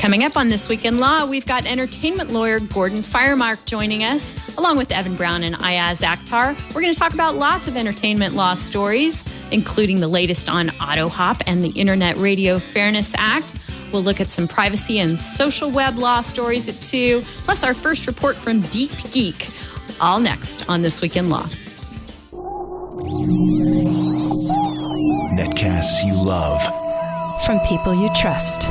Coming up on This Week in Law, we've got entertainment lawyer Gordon Firemark joining us, along with Evan Brown and Iyaz Akhtar. We're going to talk about lots of entertainment law stories, including the latest on AutoHop and the Internet Radio Fairness Act. We'll look at some privacy and social web law stories at 2, plus our first report from Deepgeek. All next on This Week in Law. Netcasts you love. From people you trust.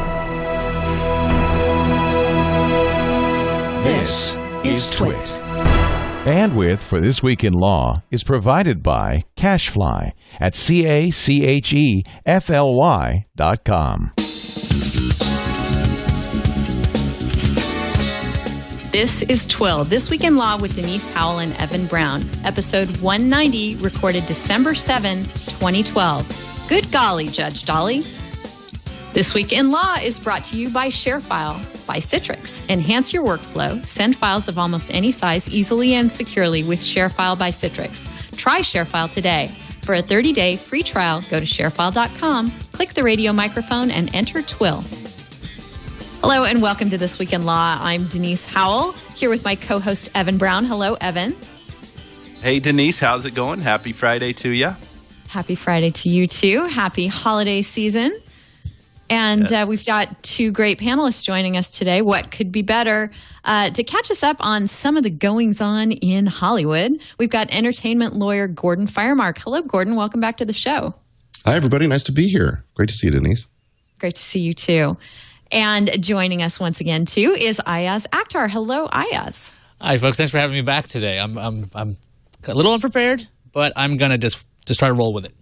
This is TWiT. Bandwidth for This Week in Law is provided by Cachefly at CACHEFLY.com. This is TWiL, This Week in Law with Denise, Howell, and Evan Brown. Episode 190, recorded December 7, 2012. Good golly, Judge Dolly. This Week in Law is brought to you by ShareFile by Citrix. Enhance your workflow. Send files of almost any size easily and securely with ShareFile by Citrix. Try ShareFile today. For a 30-day free trial, go to sharefile.com, click the radio microphone, and enter TWiL. Hello and welcome to This Week in Law. I'm Denise Howell, here with my co-host Evan Brown. Hello, Evan. Hey, Denise. How's it going? Happy Friday to you. Happy Friday to you, too. Happy holiday season. And Yes. We've got two great panelists joining us today. What could be better? To catch us up on some of the goings-on in Hollywood, we've got entertainment lawyer Gordon Firemark. Hello, Gordon. Welcome back to the show. Hi, everybody. Nice to be here. Great to see you, Denise. Great to see you, too. And joining us once again, too, is Iyaz Akhtar. Hello, Iyaz. Hi, folks. Thanks for having me back today. I'm a little unprepared, but I'm going to just try to roll with it.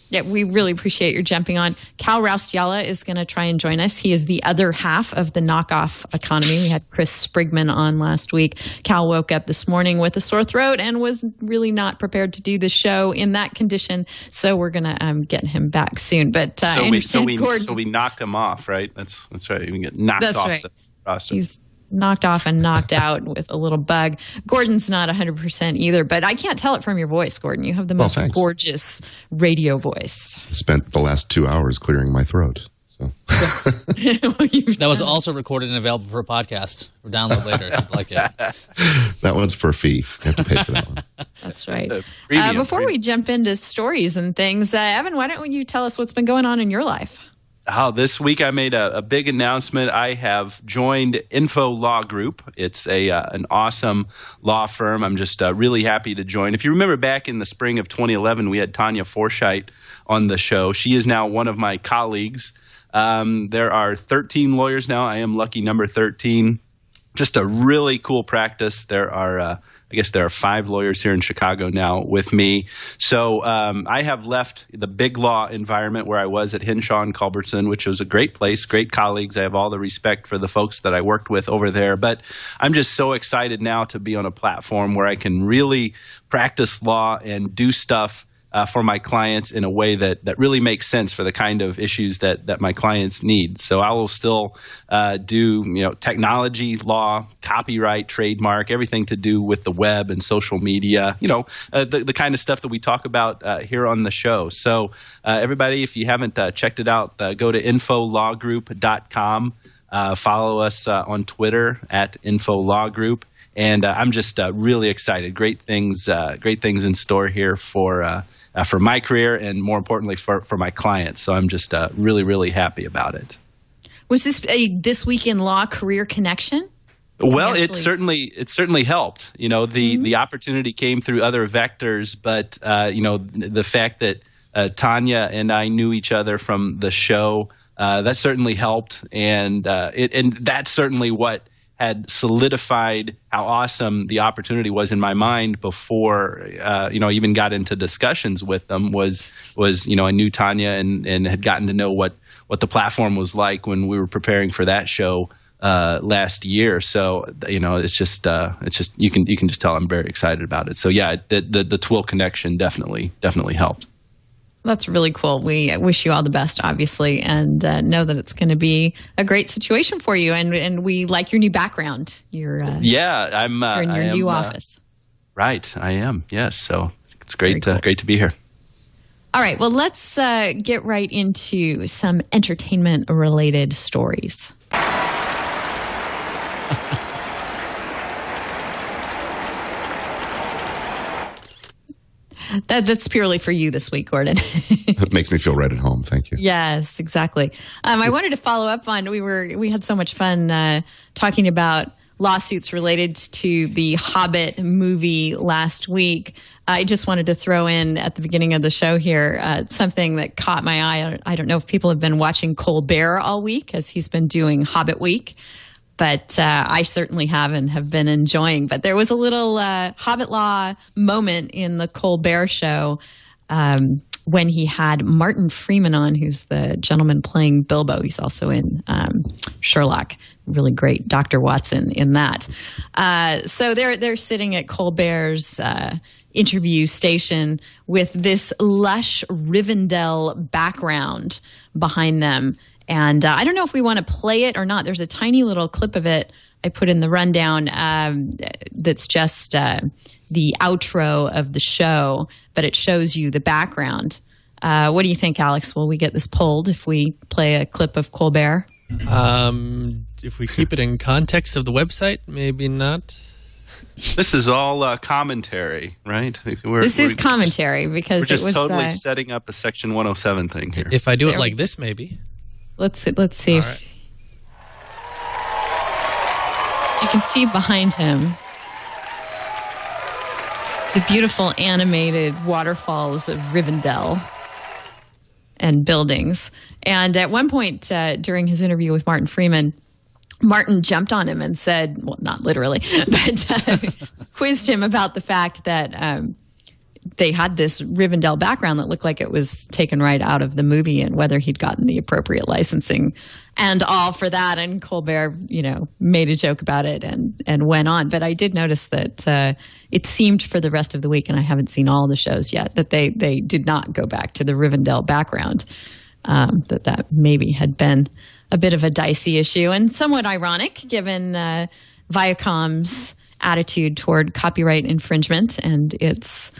Yeah, we really appreciate your jumping on. Cal Raustiala is going to try and join us. He is the other half of the knockoff economy. We had Chris Sprigman on last week. Cal woke up this morning with a sore throat and was really not prepared to do the show in that condition. So we're going to get him back soon. But So we knocked him off, right? That's right. We get knocked off the roster. He's knocked off and knocked out with a little bug. Gordon's not 100% either, but I can't tell it from your voice, Gordon. You have the most gorgeous radio voice. Spent the last 2 hours clearing my throat. So. Yes. That was also recorded and available for a podcast or download later if you'd like it. That one's for a fee. You have to pay for that one. That's right. Before we jump into stories and things, Evan, why don't you tell us what's been going on in your life? Oh, this week I made a big announcement. I have joined Info Law Group. It's an awesome law firm. I'm just really happy to join. If you remember back in the spring of 2011, we had Tanya Forsythe on the show. She is now one of my colleagues. There are 13 lawyers now. I am lucky number 13. Just a really cool practice. There are I guess there are 5 lawyers here in Chicago now with me. So I have left the big law environment where I was at Henshaw and Culbertson, which was a great place, great colleagues. I have all the respect for the folks that I worked with over there. But I'm just so excited now to be on a platform where I can really practice law and do stuff for my clients in a way that really makes sense for the kind of issues that my clients need. So I will still do technology law, copyright, trademark, everything to do with the web and social media, the kind of stuff that we talk about here on the show. So everybody, if you haven't checked it out, go to infolawgroup.com. Follow us on Twitter at infolawgroup. And I'm just really excited. Great things in store here for my career and more importantly for my clients. So I'm just really, really happy about it. Was this a This Week in Law career connection? Well, it certainly helped. The opportunity came through other vectors, but the fact that Tanya and I knew each other from the show that certainly helped, and that's certainly what had solidified how awesome the opportunity was in my mind before I even got into discussions with them. Was I knew Tanya and had gotten to know what the platform was like when we were preparing for that show last year. So it's just you can just tell I'm very excited about it. So yeah, the TWiL connection definitely helped. That's really cool. We wish you all the best, obviously, and know that it's going to be a great situation for you. And we like your new background. You're in your new office. Right, I am. Yes, so it's great to be here. All right, well, let's get right into some entertainment-related stories. That's purely for you this week, Gordon. That makes me feel right at home. Thank you. Yes, exactly. I wanted to follow up on, we had so much fun talking about lawsuits related to the Hobbit movie last week. I just wanted to throw in at the beginning of the show here something that caught my eye. I don't know if people have been watching Colbert all week as he's been doing Hobbit Week, but I certainly have and have been enjoying. But there was a little Hobbit law moment in the Colbert show when he had Martin Freeman on, who's the gentleman playing Bilbo. He's also in Sherlock. Really great Dr. Watson in that. So they're sitting at Colbert's interview station with this lush Rivendell background behind them. And I don't know if we want to play it or not. There's a tiny little clip of it I put in the rundown that's just the outro of the show, but it shows you the background. What do you think, Alex? Will we get this pulled if we play a clip of Colbert? If we keep it in context of the website, maybe not. This is all commentary, right? This is commentary because we're just it was totally setting up a Section 107 thing here. If I do it like this, maybe. Let's see. All right. So you can see behind him the beautiful animated waterfalls of Rivendell and buildings. And at one point during his interview with Martin Freeman, Martin jumped on him and said, well, not literally, but quizzed him about the fact that they had this Rivendell background that looked like it was taken right out of the movie and whether he'd gotten the appropriate licensing and all for that. And Colbert, made a joke about it and went on. But I did notice that it seemed for the rest of the week, and I haven't seen all the shows yet, that they did not go back to the Rivendell background, that maybe had been a bit of a dicey issue and somewhat ironic given Viacom's attitude toward copyright infringement and its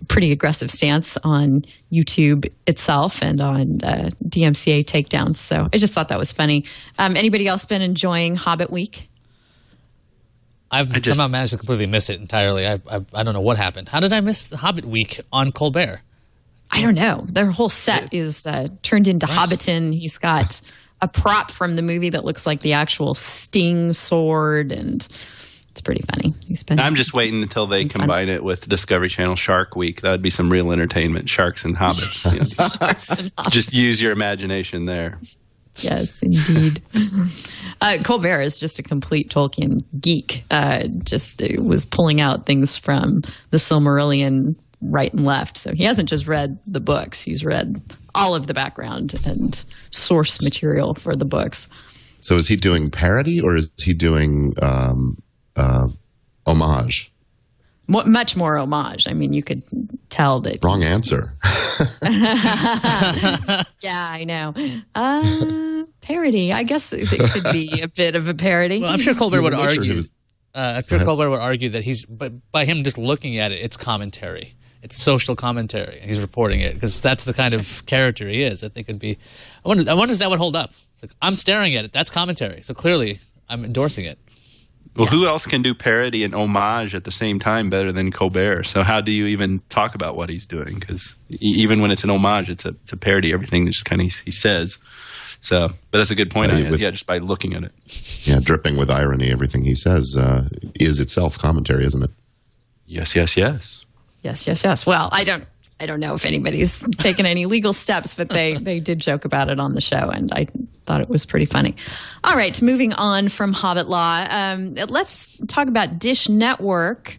pretty aggressive stance on YouTube itself and on DMCA takedowns. So I just thought that was funny. Anybody else been enjoying Hobbit Week? I've somehow managed to completely miss it entirely. I don't know what happened. How did I miss the Hobbit Week on Colbert? I don't know. Their whole set is turned into Hobbiton. He's got a prop from the movie that looks like the actual Sting sword, and it's pretty funny. I'm just waiting until they combine it with Discovery Channel Shark Week. That would be some real entertainment. Sharks and hobbits. Sharks and hobbits. Just use your imagination there. Yes, indeed. Colbert is just a complete Tolkien geek. Was pulling out things from the Silmarillion right and left. So he hasn't just read the books. He's read all of the background and source material for the books. So is he doing parody or is he doing homage? Much more homage. I mean, you could tell that. Wrong answer. Yeah, I know. Parody. I guess it could be a bit of a parody. Well, I'm sure Colbert would argue. Colbert would argue that but by him just looking at it, it's commentary. It's social commentary, and he's reporting it because that's the kind of character he is. I think it'd be. I wonder if that would hold up. It's like, I'm staring at it. That's commentary. So clearly, I'm endorsing it. Well, who else can do parody and homage at the same time better than Colbert? So how do you even talk about what he's doing? Because even when it's an homage, it's a parody. Everything just kind of he says. So, but that's a good point. Just by looking at it. Yeah, dripping with irony. Everything he says is itself commentary, isn't it? Yes. Yes. Well, I don't know if anybody's taken any legal steps, but they did joke about it on the show, and I thought it was pretty funny. All right, moving on from Hobbit Law, let's talk about Dish Network,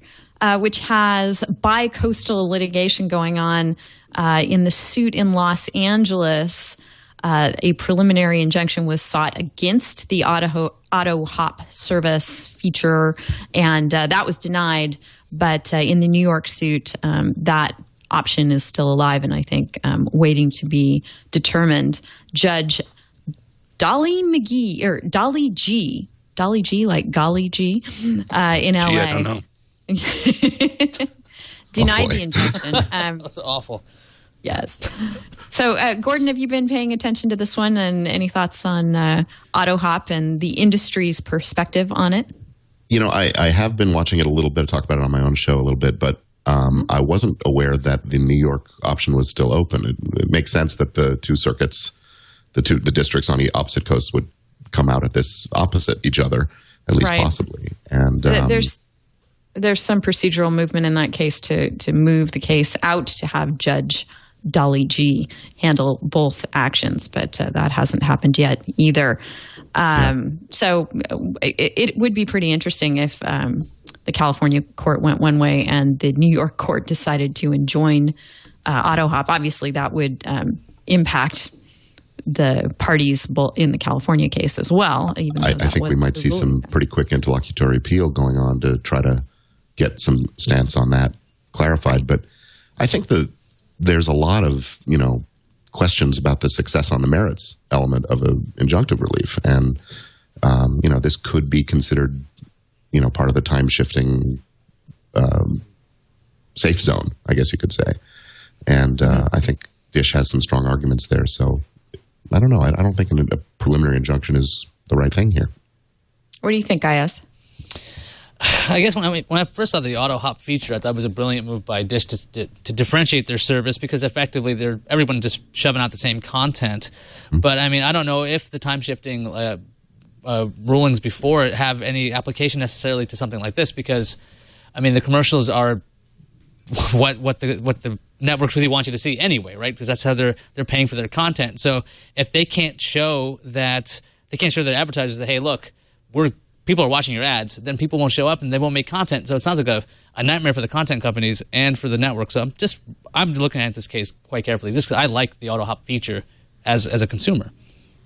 which has bi-coastal litigation going on in the suit in Los Angeles. A preliminary injunction was sought against the AutoHop service feature, and that was denied. But in the New York suit, that option is still alive and I think waiting to be determined. Judge Dolly G, like Golly G, in LA. I don't know. Denied the injunction. That's awful. Yes. So, Gordon, have you been paying attention to this one and any thoughts on AutoHop and the industry's perspective on it? I have been watching it a little bit, talk about it on my own show a little bit, but I wasn't aware that the New York option was still open. It makes sense that the two circuits, the districts on the opposite coasts would come out at this opposite each other, at least possibly. And there's some procedural movement in that case to move the case out to have Judge Dolly G handle both actions, but that hasn't happened yet either. So it would be pretty interesting if the California court went one way and the New York court decided to enjoin AutoHop. Obviously, that would impact the parties in the California case as well. I think we might see some pretty quick interlocutory appeal going on to try to get some stance on that clarified. But I think that there's a lot of, questions about the success on the merits element of injunctive relief. And, this could be considered, part of the time-shifting safe zone, I guess you could say. And I think Dish has some strong arguments there. So I don't know. I don't think a preliminary injunction is the right thing here. What do you think, Iyaz? I guess when I first saw the AutoHop feature, I thought it was a brilliant move by Dish to differentiate their service, because effectively everyone just shoving out the same content. Mm-hmm. But I don't know if the time shifting rulings before it have any application necessarily to something like this, because the commercials are what the networks really want you to see anyway, right? Because that's how they're paying for their content. So if they can't show that, they can't show their advertisers that, hey, look, people are watching your ads, then people won't show up and they won't make content. So it sounds like a nightmare for the content companies and for the network. So I'm looking at this case quite carefully. I like the AutoHop feature as a consumer.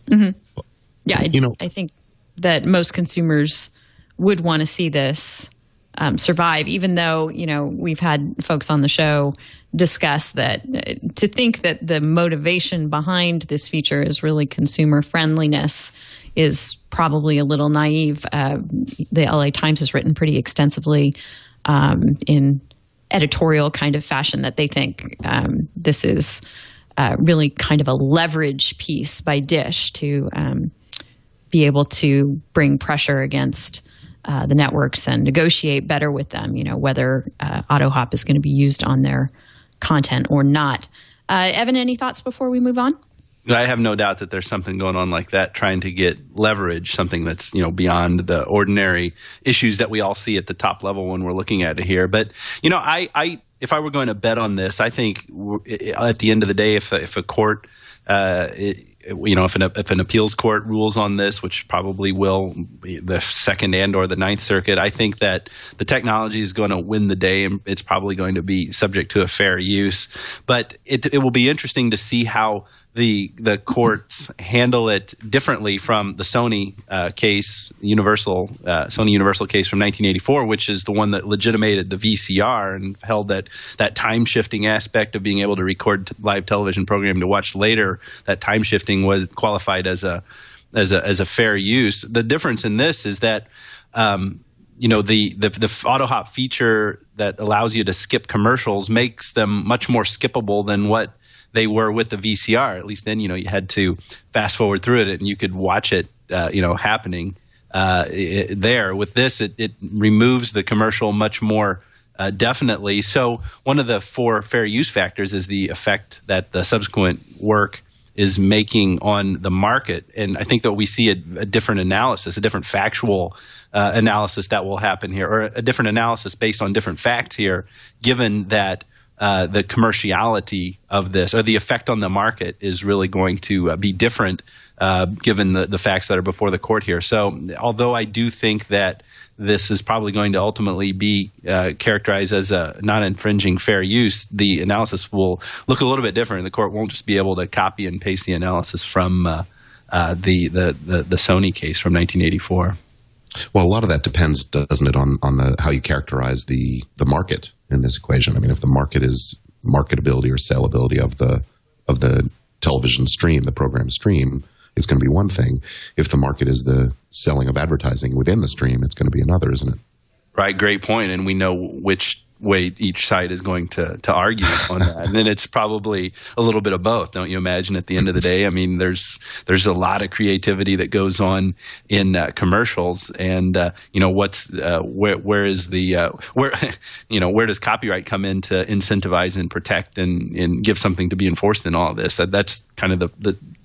Mm-hmm. Yeah, I think that most consumers would want to see this survive, even though, we've had folks on the show discuss that to think that the motivation behind this feature is really consumer friendliness is probably a little naive. The LA Times has written pretty extensively in editorial kind of fashion that they think this is really kind of a leverage piece by Dish to be able to bring pressure against the networks and negotiate better with them, whether AutoHop is going to be used on their content or not. Evan, any thoughts before we move on? I have no doubt that there's something going on like that, trying to get leverage, something that's beyond the ordinary issues that we all see at the top level when we're looking at it here. But if I were going to bet on this, I think at the end of the day, if a court, if an appeals court rules on this, which probably will, the Second and/or the Ninth Circuit, I think that the technology is going to win the day, and it's probably going to be subject to a fair use. But it will be interesting to see how the courts handle it differently from the Sony case, Sony Universal case from 1984, which is the one that legitimated the VCR and held that time shifting aspect of being able to record live television program to watch later. That time shifting was qualified as a fair use. The difference in this is that the AutoHop feature that allows you to skip commercials makes them much more skippable than what they were with the VCR. At least then, you had to fast forward through it and you could watch it, happening there. With this, it removes the commercial much more definitely. So one of the 4 fair use factors is the effect that the subsequent work is making on the market. And I think that we see a different analysis, a different factual analysis that will happen here, or a different analysis based on different facts here, given that the commerciality of this, or the effect on the market, is really going to be different given the facts that are before the court here. So although I do think that this is probably going to ultimately be characterized as a non-infringing fair use, the analysis will look a little bit different. The court won't just be able to copy and paste the analysis from the Sony case from 1984. Well, a lot of that depends, doesn't it, on how you characterize the market in this equation. If the market is marketability or saleability of the television stream, the program stream, it's going to be one thing. If the market is the selling of advertising within the stream, it's going to be another, isn't it? Right, great point. And we know which way each side is going to argue on that. And then it's probably a little bit of both, don't you imagine, at the end of the day? I mean, there's a lot of creativity that goes on in commercials, and where is the where does copyright come in to incentivize and protect and give something to be enforced in all of this? That's kind of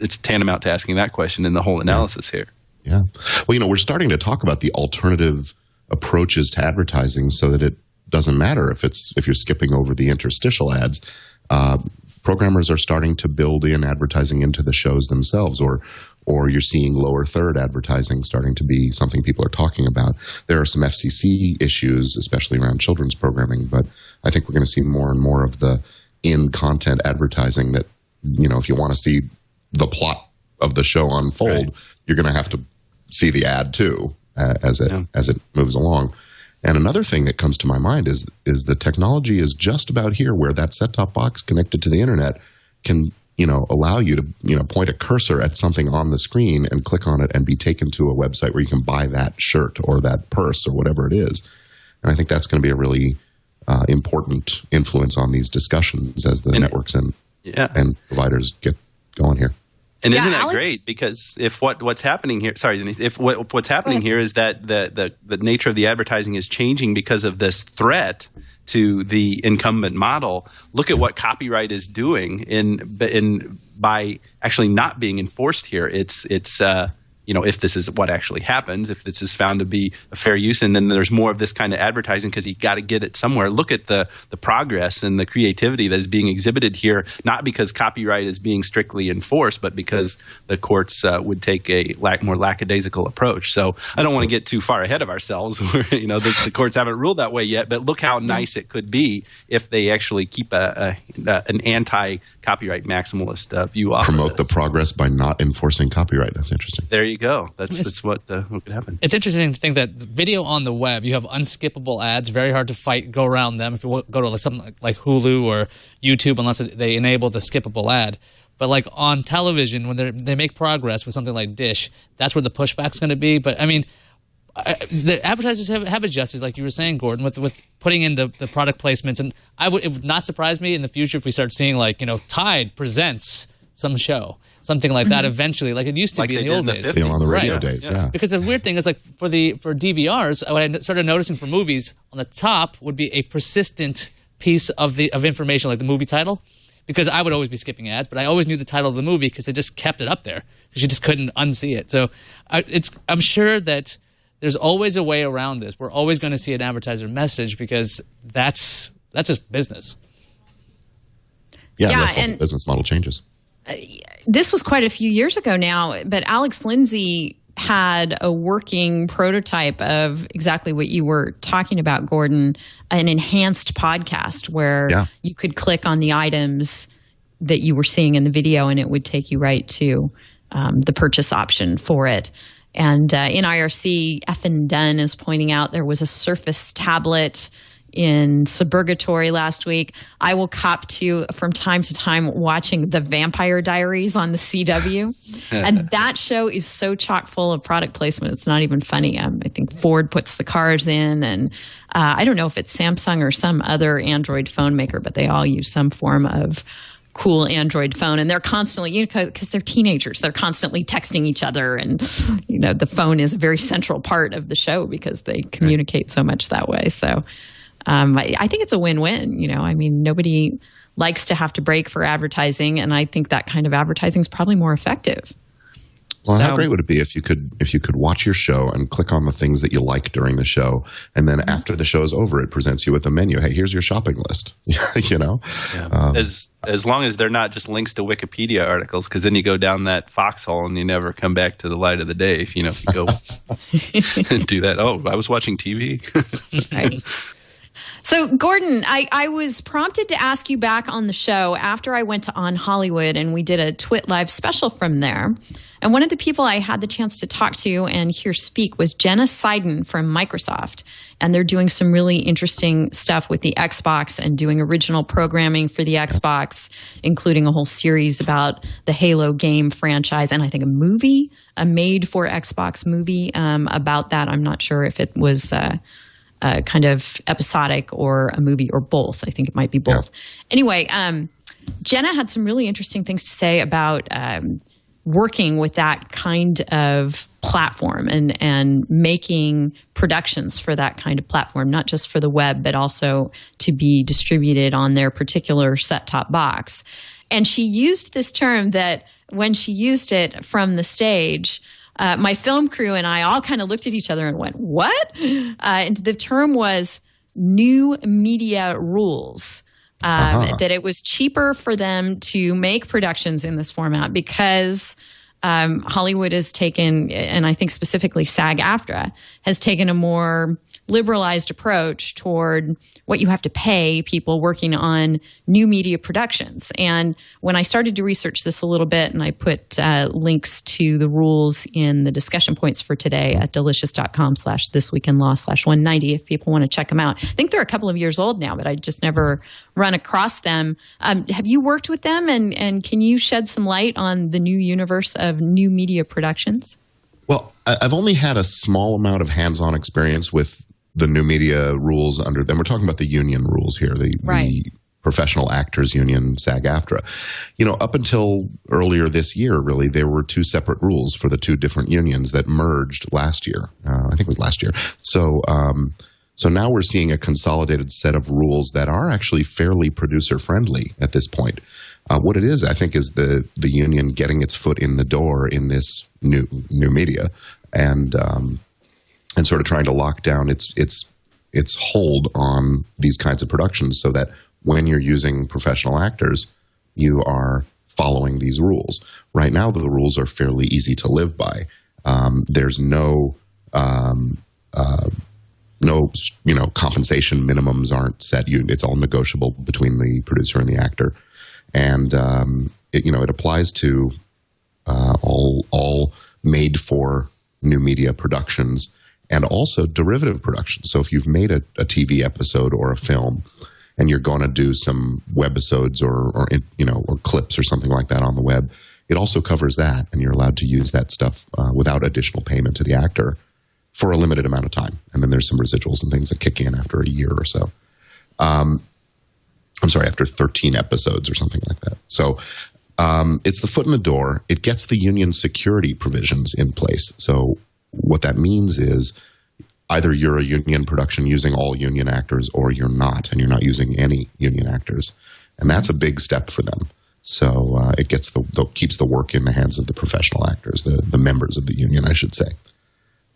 it's tantamount to asking that question in the whole analysis here. Yeah. Well, we're starting to talk about the alternative approaches to advertising so that it doesn't matter if you're skipping over the interstitial ads. Programmers are starting to build in advertising into the shows themselves, or you're seeing lower third advertising starting to be something people are talking about. There are some FCC issues, especially around children's programming, but I think we're going to see more and more of the in-content advertising that, if you want to see the plot of the show unfold, right, you're going to have to see the ad too as it moves along. And another thing that comes to my mind is the technology is just about here, where that set-top box connected to the internet can, allow you to, point a cursor at something on the screen and click on it and be taken to a website where you can buy that shirt or that purse or whatever it is. And I think that's going to be a really important influence on these discussions as the networks and providers get going here. And isn't that great? Because if what's happening here, sorry, Denise, if what's happening here is that the nature of the advertising is changing because of this threat to the incumbent model, look at what copyright is doing by actually not being enforced here. It's if this is what actually happens, if this is found to be a fair use, and then there's more of this kind of advertising because you got to get it somewhere. Look at the progress and the creativity that is being exhibited here, not because copyright is being strictly enforced, but because the courts would take a more lackadaisical approach. So I don't want to get too far ahead of ourselves where, the courts haven't ruled that way yet, but look how nice it could be if they actually keep an anti-copyright maximalist view off Promote of this. The progress by not enforsing copyright. That's interesting. There you go. That's what could happen. It's interesting to think that video on the web, you have unskippable ads, very hard to go around them. If you go to something like Hulu or YouTube, unless they enable the skippable ad. But like on television, when they make progress with something like Dish, that's where the pushback's going to be. But I mean, the advertisers have adjusted, like you were saying, Gordon, with putting in the product placements. And it would not surprise me in the future if we start seeing Tide presents some show. Something like that eventually, like it used to be in the old days. On the radio days, yeah. Because the weird thing is, for DVRs, what I started noticing for movies, on the top would be a persistent piece of information, like the movie title. Because I would always be skipping ads, but I always knew the title of the movie because they just kept it up there. Because you just couldn't unsee it. So I'm sure that there's always a way around this. We're always going to see an advertiser message because that's just business. Yeah, unless the business model changes. This was quite a few years ago now, but Alex Lindsay had a working prototype of exactly what you were talking about, Gordon, an enhanced podcast where you could click on the items that you were seeing in the video and it would take you right to the purchase option for it. And in IRC, Effin Dunn is pointing out there was a Surface tablet in Suburgatory last week. I will cop to, from time to time, watching The Vampire Diaries on the CW. And that show is so chock full of product placement, it's not even funny. I think Ford puts the cars in, and I don't know if it's Samsung or some other Android phone maker, but they all use some form of cool Android phone, and they're constantly, because they're teenagers, they're constantly texting each other, and the phone is a very central part of the show because they communicate so much that way. So I think it's a win-win. Nobody likes to have to break for advertising, and I think that kind of advertising is probably more effective. Well, how great would it be if you could watch your show and click on the things that you like during the show, and then after the show is over, it presents you with a menu. Hey, here's your shopping list. As long as they're not just links to Wikipedia articles, because then you go down that foxhole and you never come back to the light of the day. If you go and do that. Oh, I was watching TV. Right. So, Gordon, I was prompted to ask you back on the show after I went to On Hollywood and we did a TWiT Live special from there. And one of the people I had the chance to talk to and hear speak was Jenna Seiden from Microsoft. And they're doing some really interesting stuff with the Xbox and doing original programming for the Xbox, including a whole series about the Halo game franchise and I think a made-for-Xbox movie about that. I'm not sure if it was kind of episodic or a movie or both. I think it might be both. Yeah. Anyway, Jenna had some really interesting things to say about working with that kind of platform and making productions for that kind of platform, not just for the web, but also to be distributed on their particular set-top box. And she used this term that when she used it from the stage, my film crew and I all kind of looked at each other and went, what? And the term was new media rules. That it was cheaper for them to make productions in this format because Hollywood has taken, and I think specifically SAG-AFTRA, has taken a more liberalized approach toward what you have to pay people working on new media productions. And when I started to research this a little bit, and I put links to the rules in the discussion points for today at delicious.com/thisweekinlaw/190 if people want to check them out. I think they're a couple of years old now, but I just never run across them. Have you worked with them, and can you shed some light on the new universe of new media productions? Well, I've only had a small amount of hands-on experience with the new media rules under them. We're talking about the union rules here, the Professional Actors Union, SAG-AFTRA. You know, up until earlier this year, really, there were two separate rules for the two different unions that merged last year. I think it was last year. So now we're seeing a consolidated set of rules that are actually fairly producer-friendly at this point. What it is, I think, is the union getting its foot in the door in this new media, and sort of trying to lock down its hold on these kinds of productions, so that when you're using professional actors, you are following these rules. Right now, the rules are fairly easy to live by. There's no compensation minimums aren't set. It's all negotiable between the producer and the actor. And it applies to all made for new media productions and also derivative productions. So if you've made a TV episode or a film, and you're going to do some webisodes or clips or something like that on the web, it also covers that, and you're allowed to use that stuff without additional payment to the actor for a limited amount of time. And then there's some residuals and things that kick in after a year or so. After 13 episodes or something like that. So it's the foot in the door. It gets the union security provisions in place. So what that means is either you're a union production using all union actors, or you're not, and you're not using any union actors. And that's a big step for them. So it keeps the work in the hands of the professional actors, the members of the union, I should say.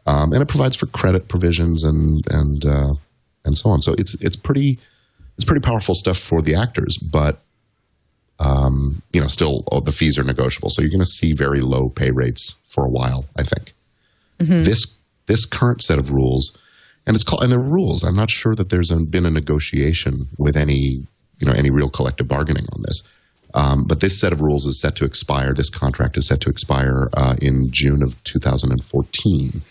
And it provides for credit provisions and so on. So it's pretty powerful stuff for the actors, but still the fees are negotiable. So you're going to see very low pay rates for a while, I think. Mm-hmm. This current set of rules, and they're rules. I'm not sure that there's been a negotiation with any real collective bargaining on this. But this set of rules is set to expire. This contract is set to expire in June of 2014.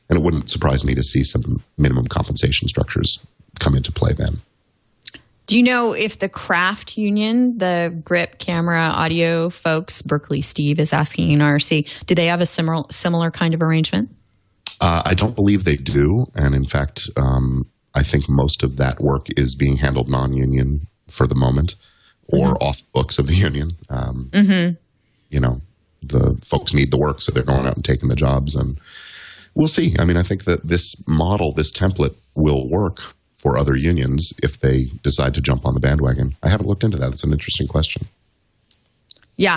And it wouldn't surprise me to see some minimum compensation structures come into play then. Do you know if the craft union, the grip, camera, audio folks, Berkeley Steve is asking in RC, do they have a similar kind of arrangement? I don't believe they do. And in fact, I think most of that work is being handled non-union for the moment, or off books of the union. The folks need the work, so they're going out and taking the jobs. And we'll see. I mean, I think that this model, this template will work for other unions if they decide to jump on the bandwagon. I haven't looked into that. It's an interesting question. Yeah,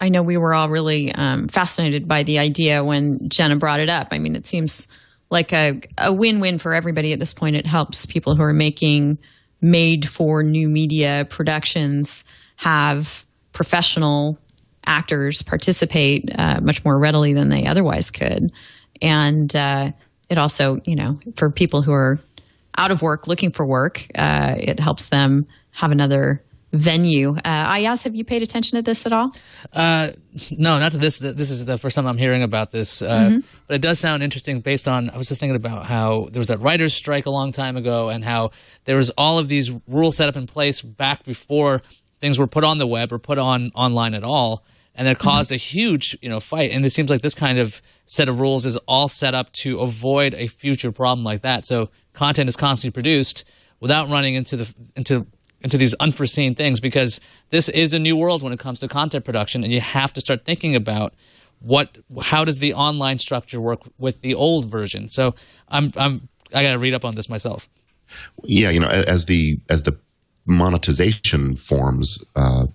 I know we were all really fascinated by the idea when Jenna brought it up. I mean, it seems like a win-win for everybody at this point. It helps people who are making made-for new media productions have professional actors participate much more readily than they otherwise could. And it also, for people who are out of work, looking for work, it helps them have another venue. Iyaz, have you paid attention to this at all? No, not to this. This is the first time I'm hearing about this. But it does sound interesting based on, I was just thinking about how there was that writer's strike a long time ago, and how there was all of these rules set up in place back before things were put on the web or put online at all. And it caused a huge, fight. And it seems like this kind of set of rules is all set up to avoid a future problem like that. So content is constantly produced without running into these unforeseen things, because this is a new world when it comes to content production, and you have to start thinking about how does the online structure work with the old version. So I got to read up on this myself. Yeah, as the monetization forms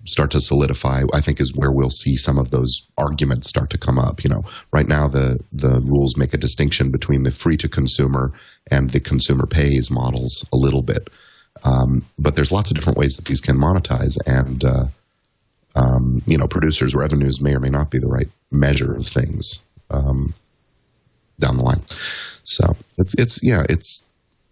start to solidify, I think is where we'll see some of those arguments start to come up. Right now the rules make a distinction between the free to consumer and the consumer pays models a little bit. But there's lots of different ways that these can monetize, and producers' revenues may or may not be the right measure of things down the line. So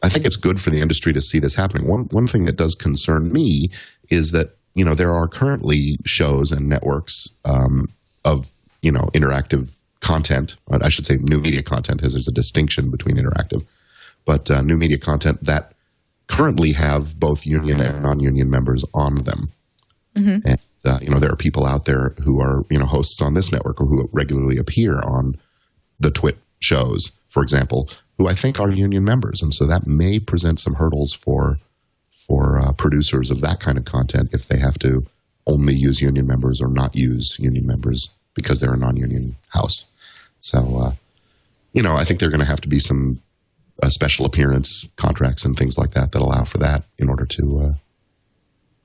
I think it's good for the industry to see this happening. One thing that does concern me is that there are currently shows and networks of interactive content. I should say new media content, because there's a distinction between interactive, but new media content that currently have both union and non-union members on them. Mm-hmm. And there are people out there who are hosts on this network or who regularly appear on the TWiT shows, for example, who I think are union members, and so that may present some hurdles for producers of that kind of content if they have to only use union members or not use union members because they're a non-union house. So I think there are going to have to be some special appearance contracts and things like that allow for that in order to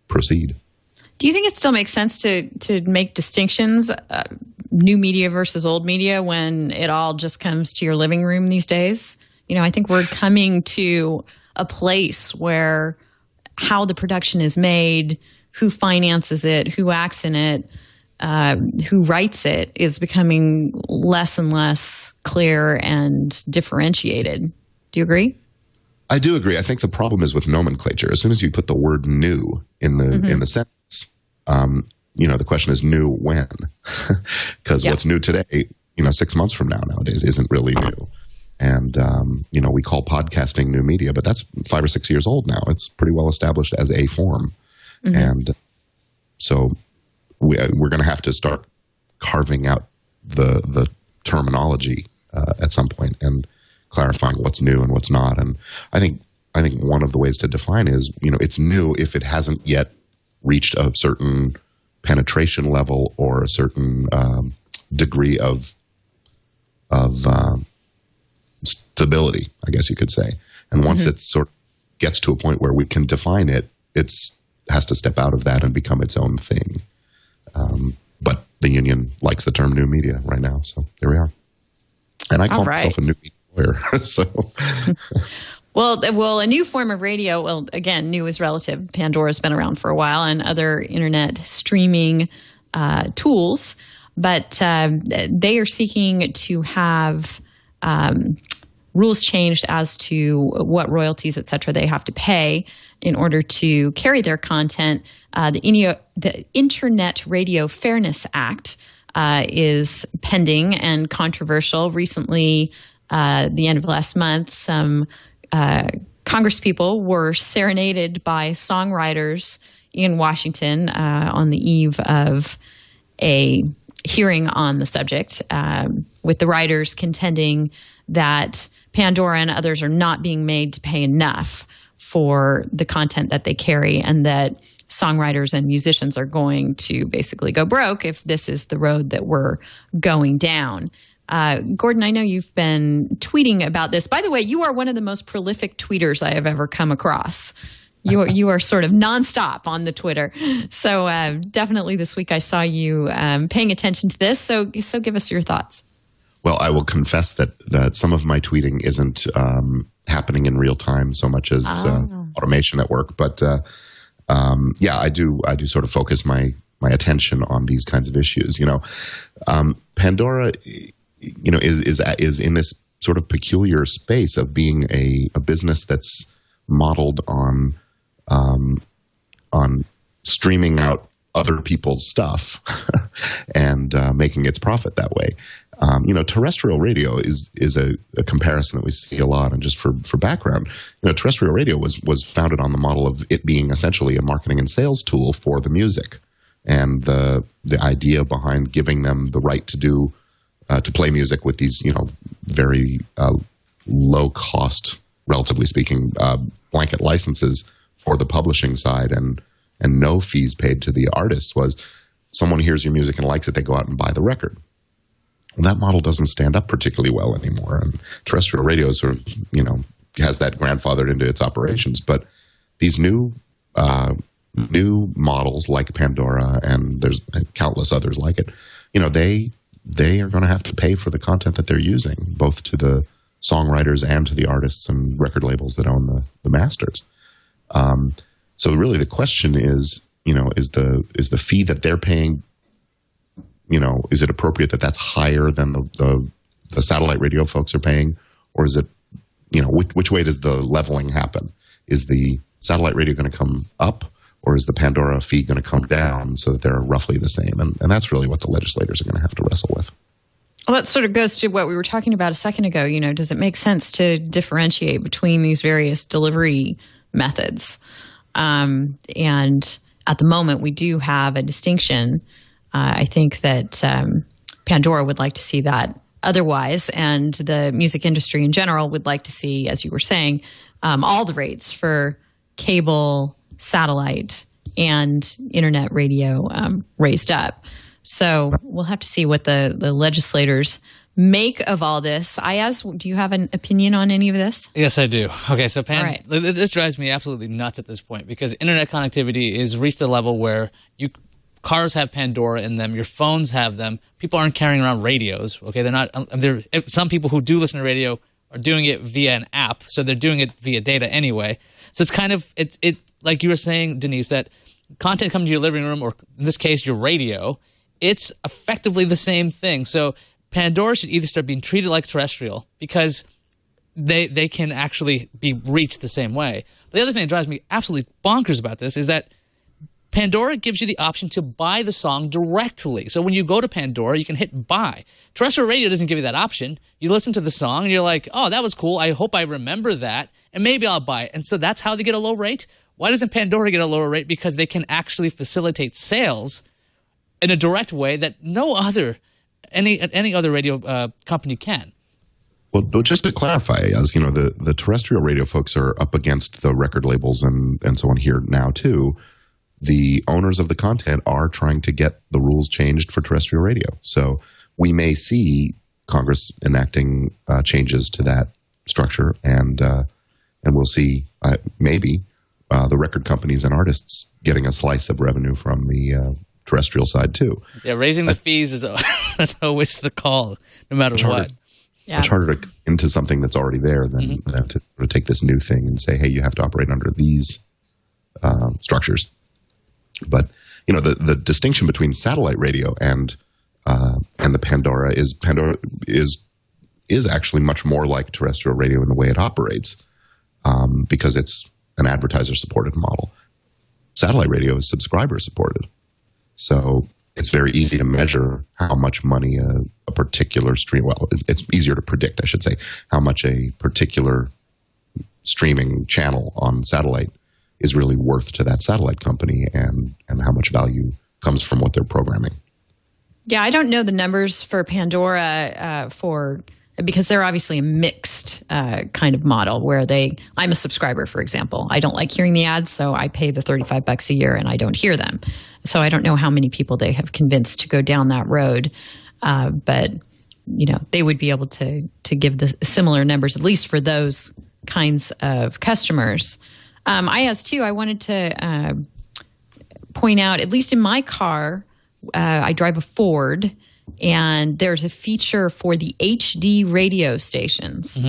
proceed. Do you think it still makes sense to make distinctions, new media versus old media, when it all just comes to your living room these days? I think we're coming to a place where how the production is made, who finances it, who acts in it, who writes it, is becoming less and less clear and differentiated. Do you agree? I do agree. I think the problem is with nomenclature. As soon as you put the word "new" in the sentence, the question is new when? Because what's new today, 6 months from nowadays isn't really new. And we call podcasting new media, but that's 5 or 6 years old now. It's pretty well established as a form, and so we're going to have to start carving out the terminology at some point and clarifying what's new and what's not. And I think one of the ways to define is, it's new if it hasn't yet reached a certain penetration level or a certain degree of stability, I guess you could say. And once it sort of gets to a point where we can define it, it has to step out of that and become its own thing. But the union likes the term new media right now, so there we are. And I call myself a new media lawyer. So, well, a new form of radio. Well, again, new is relative. Pandora's been around for a while, and other internet streaming tools, but they are seeking to have rules changed as to what royalties, et cetera, they have to pay in order to carry their content. The Internet Radio Fairness Act is pending and controversial. Recently, the end of last month, some congresspeople were serenaded by songwriters in Washington on the eve of a hearing on the subject, with the writers contending that Pandora and others are not being made to pay enough for the content that they carry, and that songwriters and musicians are going to basically go broke if this is the road that we're going down. Gordon, I know you've been tweeting about this. By the way, you are one of the most prolific tweeters I have ever come across. You are sort of nonstop on the Twitter. So definitely this week I saw you paying attention to this. So give us your thoughts. Well, I will confess that some of my tweeting isn't happening in real time so much as automation at work. But I do sort of focus my attention on these kinds of issues. Pandora, is in this sort of peculiar space of being a business that's modeled on streaming out other people's stuff and making its profit that way. Terrestrial radio is a comparison that we see a lot. And just for background, terrestrial radio was founded on the model of it being essentially a marketing and sales tool for the music, and the idea behind giving them the right to play music with these very low cost relatively speaking, blanket licenses for the publishing side and no fees paid to the artists was someone hears your music and likes it, they go out and buy the record. Well, that model doesn't stand up particularly well anymore, and terrestrial radio sort of, has that grandfathered into its operations. But these new models like Pandora, and there's countless others like it, they are going to have to pay for the content that they're using, both to the songwriters and to the artists and record labels that own the masters. So really the question is, is the fee that they're paying, is it appropriate that that's higher than the satellite radio folks are paying? Or is it, which way does the leveling happen? Is the satellite radio going to come up, or is the Pandora fee going to come down so that they're roughly the same? And that's really what the legislators are going to have to wrestle with. Well, that sort of goes to what we were talking about a second ago. Does it make sense to differentiate between these various delivery methods? And at the moment, we do have a distinction. I think that Pandora would like to see that otherwise, and the music industry in general would like to see, as you were saying, all the rates for cable, satellite, and internet radio raised up. So we'll have to see what the legislators make of all this. Iyaz, do you have an opinion on any of this? Yes, I do. Okay, so right. This drives me absolutely nuts at this point, because internet connectivity is reached a level where cars have Pandora in them, your phones have them. People aren't carrying around radios. Okay, they're not. Some people who do listen to radio are doing it via an app, so they're doing it via data anyway. So it's kind of it like you were saying, Denise, that content coming to your living room, or in this case, your radio. It's effectively the same thing. So Pandora should either start being treated like terrestrial, because they can actually be reached the same way. But the other thing that drives me absolutely bonkers about this is that Pandora gives you the option to buy the song directly. So when you go to Pandora, you can hit buy. Terrestrial radio doesn't give you that option. You listen to the song and you're like, oh, that was cool. I hope I remember that, and maybe I'll buy it. And so that's how they get a low rate. Why doesn't Pandora get a lower rate? Because they can actually facilitate sales in a direct way that any other radio company can. Well, just to clarify, as the terrestrial radio folks are up against the record labels and so on here now too. The owners of the content are trying to get the rules changed for terrestrial radio. So we may see Congress enacting changes to that structure, and we'll see maybe the record companies and artists getting a slice of revenue from the terrestrial side too. Yeah, raising the fees is that's always the call, no matter what. Yeah. Much harder to get into something that's already there than to sort of take this new thing and say, hey, you have to operate under these structures. But the distinction between satellite radio and the Pandora is actually much more like terrestrial radio in the way it operates, because it's an advertiser-supported model. Satellite radio is subscriber-supported. So it's very easy to measure how much money a particular stream, well, it's easier to predict, I should say, how much a particular streaming channel on satellite is really worth to that satellite company, and how much value comes from what they're programming. Yeah, I don't know the numbers for Pandora because they're obviously a mixed kind of model where I'm a subscriber, for example. I don't like hearing the ads, so I pay the $35 a year and I don't hear them. So I don't know how many people they have convinced to go down that road. But, they would be able to give the similar numbers, at least for those kinds of customers. Iyaz, too, I wanted to point out, at least in my car, I drive a Ford, and there's a feature for the HD radio stations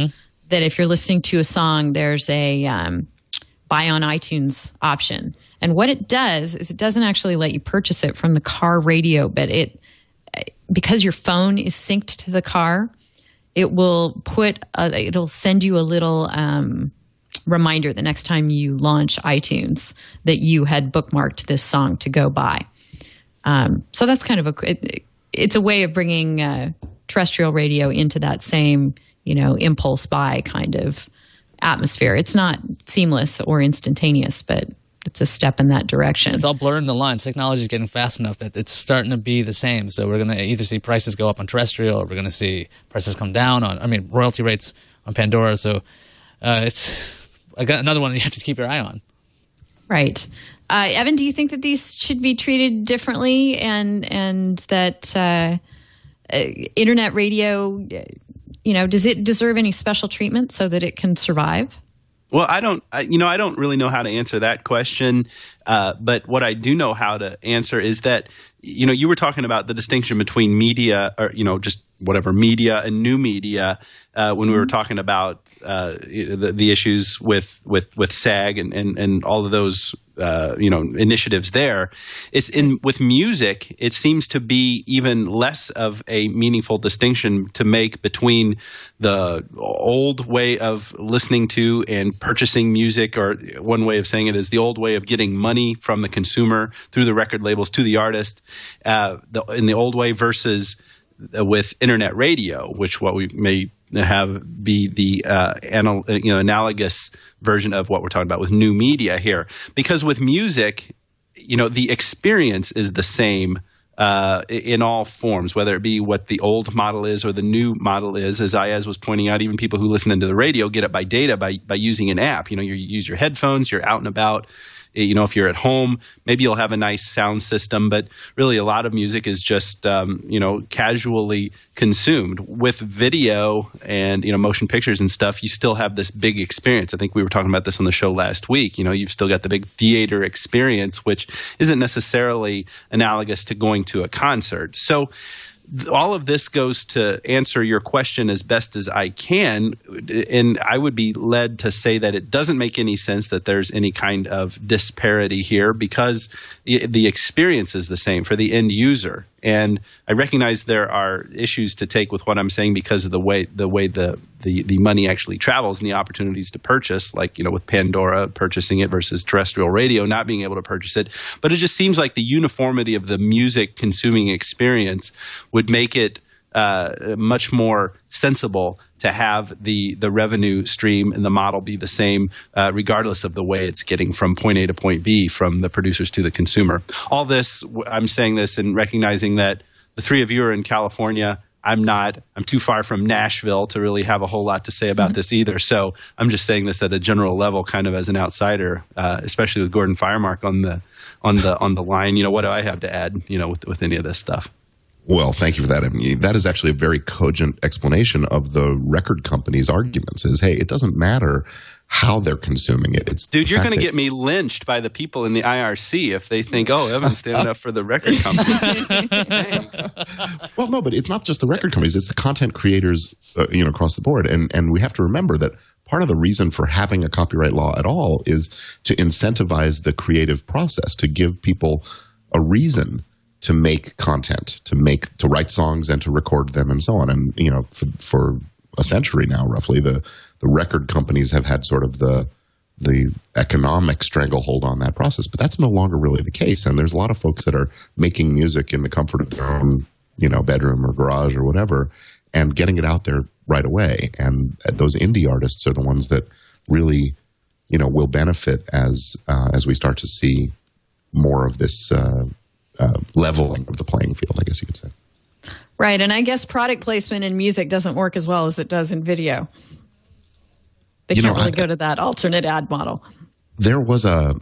that if you're listening to a song, there's a buy on iTunes option. And what it does is it doesn't actually let you purchase it from the car radio, but because your phone is synced to the car, it will it'll send you a little reminder the next time you launch iTunes that you had bookmarked this song to go buy. So that's kind of it's a way of bringing terrestrial radio into that same, impulse buy kind of atmosphere. It's not seamless or instantaneous, but it's a step in that direction. It's all blurring the lines. Technology is getting fast enough that it's starting to be the same. So we're going to either see prices go up on terrestrial, or we're going to see prices come down on, royalty rates on Pandora. So I got another one you have to keep your eye on. Right. Evan, do you think that these should be treated differently and that internet radio, does it deserve any special treatment so that it can survive? Well, I don't really know how to answer that question. But what I do know how to answer is that, you were talking about the distinction between media or, just whatever media and new media when we were talking about the issues with SAG and all of those initiatives there. With music, it seems to be even less of a meaningful distinction to make between the old way of listening to and purchasing music, or one way of saying it is the old way of getting money from the consumer through the record labels to the artist, in the old way versus with internet radio, which what we may have be the analogous version of what we're talking about with new media here. Because with music, the experience is the same in all forms, whether it be what the old model is or the new model is. As Iyaz was pointing out, even people who listen into the radio get it by data by using an app. You use your headphones, you're out and about. If you're at home, maybe you'll have a nice sound system, but really a lot of music is just, casually consumed. With video and, motion pictures and stuff, you still have this big experience. I think we were talking about this on the show last week. You've still got the big theater experience, which isn't necessarily analogous to going to a concert. So all of this goes to answer your question as best as I can, and I would be led to say that it doesn't make any sense that there's any kind of disparity here because the experience is the same for the end user. And I recognize there are issues to take with what I'm saying because of the way the money actually travels and the opportunities to purchase, like, with Pandora purchasing it versus terrestrial radio not being able to purchase it. But it just seems like the uniformity of the music consuming experience would make it much more sensible to have the revenue stream and the model be the same, regardless of the way it's getting from point A to point B, from the producers to the consumer. All this, I'm saying this and recognizing that the three of you are in California. I'm too far from Nashville to really have a whole lot to say about this either. So I'm just saying this at a general level, kind of as an outsider, especially with Gordon Firemark on the line. What do I have to add, with any of this stuff? Well, thank you for that. I mean, that is actually a very cogent explanation of the record company's arguments is, hey, it doesn't matter how they're consuming it. Dude, you're going to get me lynched by the people in the IRC if they think, Evan's standing up for the record companies. Thanks. Well, no, but it's not just the record companies. It's the content creators, across the board. And we have to remember that part of the reason for having a copyright law at all is to incentivize the creative process, to give people a reason to make content, to write songs and to record them and so on. And, for a century now, roughly, the record companies have had sort of the economic stranglehold on that process. But that's no longer really the case. And there's a lot of folks that are making music in the comfort of their own, bedroom or garage or whatever, and getting it out there right away. And those indie artists are the ones that really, will benefit as we start to see more of this leveling of the playing field, I guess you could say. Right, and I guess product placement in music doesn't work as well as it does in video. They can't really go to that alternate ad model. There was a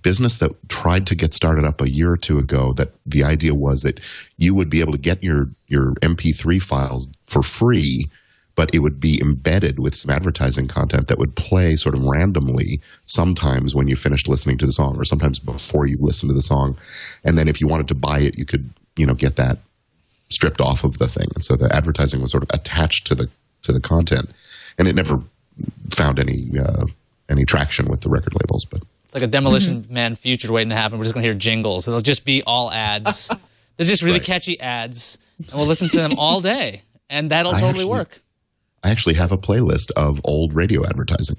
business that tried to get started up a year or two ago that the idea was that you would be able to get your MP3 files for free, but it would be embedded with some advertising content that would play sort of randomly sometimes when you finished listening to the song or sometimes before you listened to the song. And then if you wanted to buy it, you could, get that stripped off of the thing. And so the advertising was sort of attached to the content. And it never found any traction with the record labels. But it's like a Demolition Man future waiting to happen. We're just going to hear jingles. It'll just be all ads. They're just really catchy ads. And we'll listen to them all day. And that'll totally work. I actually have a playlist of old radio advertising.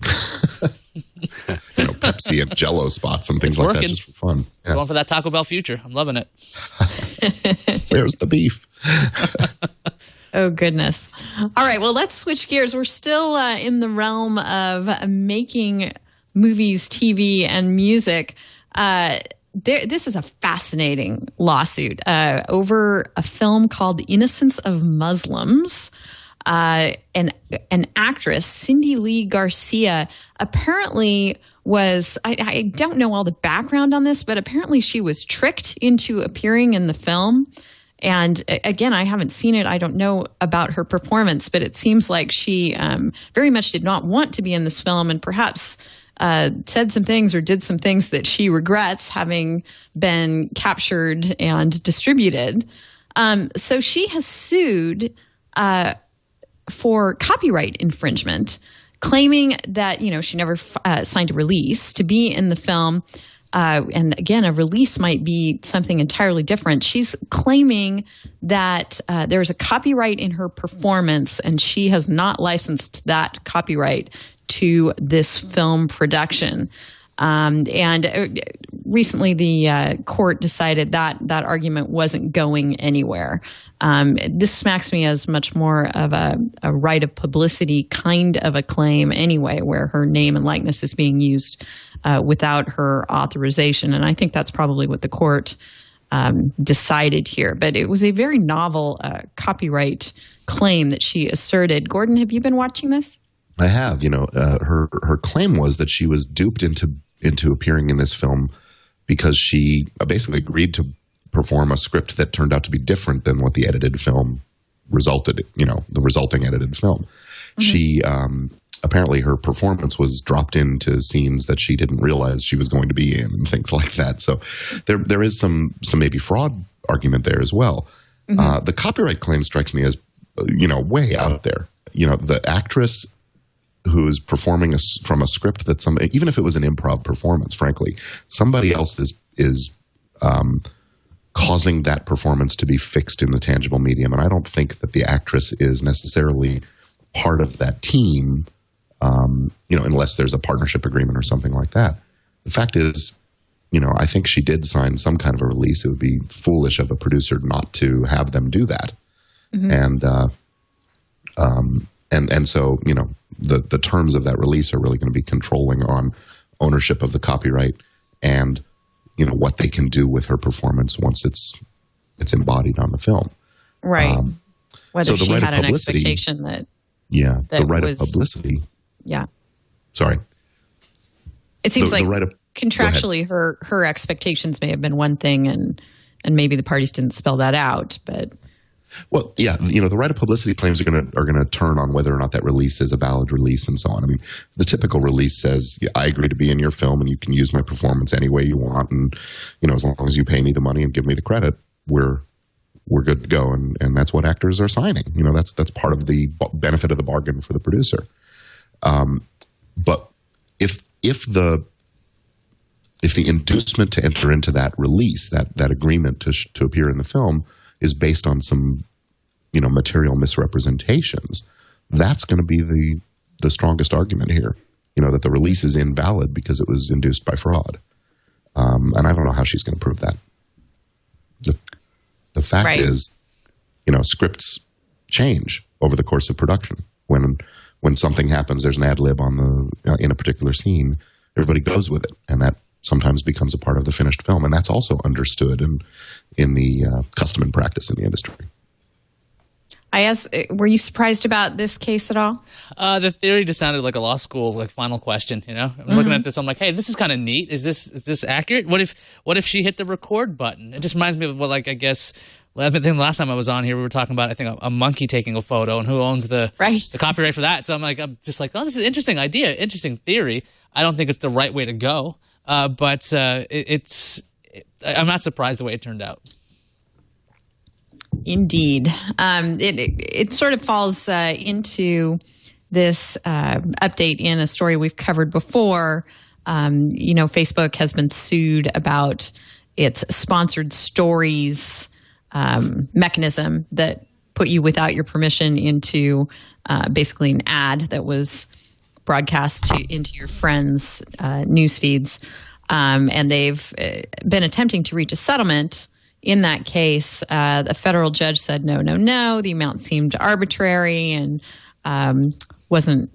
Pepsi and Jell-O spots and things like that, just for fun. Yeah. Going for that Taco Bell future. I'm loving it. Where's the beef? Oh, goodness. All right, well, let's switch gears. We're still in the realm of making movies, TV, and music. This is a fascinating lawsuit over a film called Innocence of Muslims. an actress, Cindy Lee Garcia, apparently was, I don't know all the background on this, but apparently she was tricked into appearing in the film. And again, I haven't seen it. I don't know about her performance, but it seems like she very much did not want to be in this film, and perhaps said some things or did some things that she regrets having been captured and distributed. So she has sued for copyright infringement, claiming that, she never signed a release to be in the film. And again, a release might be something entirely different. She's claiming that there's a copyright in her performance, and she has not licensed that copyright to this film production. And recently the court decided that that argument wasn't going anywhere. This smacks me as much more of a right of publicity kind of a claim anyway, where her name and likeness is being used without her authorization. And I think that's probably what the court decided here. But it was a very novel copyright claim that she asserted. Gordon, have you been watching this? I have. Her claim was that she was duped into appearing in this film because she basically agreed to perform a script that turned out to be different than what the edited film resulted, the resulting edited film. Mm-hmm. She, apparently her performance was dropped into scenes that she didn't realize she was going to be in and things like that. So there is some maybe fraud argument there as well. Mm-hmm. The copyright claim strikes me as, way out there. The actress who's performing from a script that even if it was an improv performance, frankly, somebody else is causing that performance to be fixed in the tangible medium. And I don't think that the actress is necessarily part of that team, unless there's a partnership agreement or something like that. The fact is, I think she did sign some kind of a release. It would be foolish of a producer not to have them do that. Mm-hmm. And so, the terms of that release are really going to be controlling on ownership of the copyright and, what they can do with her performance once it's embodied on the film. Right. Whether she had an expectation that. Yeah. The right of publicity. Yeah. Sorry. It seems like contractually her expectations may have been one thing and maybe the parties didn't spell that out, but. Well, yeah, the right of publicity claims are going to turn on whether or not that release is a valid release and so on. I mean, the typical release says, I agree to be in your film and you can use my performance any way you want, and as long as you pay me the money and give me the credit, we're good to go, and that's what actors are signing. That's part of the benefit of the bargain for the producer. But if the inducement to enter into that release, that agreement to appear in the film, is based on some, material misrepresentations, that's going to be the strongest argument here. That the release is invalid because it was induced by fraud. And I don't know how she's going to prove that. The fact is, scripts change over the course of production. When something happens, there's an ad lib in a particular scene, everybody goes with it, and that sometimes becomes a part of the finished film, and that's also understood in the custom and practice in the industry. Iyaz, were you surprised about this case at all? The theory just sounded like a law school final question. I'm looking at this, I'm like, hey, this is kind of neat. Is this accurate? What if she hit the record button? It just reminds me of I think the last time I was on here, we were talking about, I think, a monkey taking a photo and who owns the copyright for that. So I'm just like, oh, this is an interesting idea, interesting theory. I don't think it's the right way to go. But I'm not surprised the way it turned out. Indeed. It sort of falls into this update in a story we've covered before. Facebook has been sued about its sponsored stories mechanism that put you without your permission into basically an ad that was broadcast into your friends' news feeds. And they've been attempting to reach a settlement in that case. The federal judge said, no. The amount seemed arbitrary and wasn't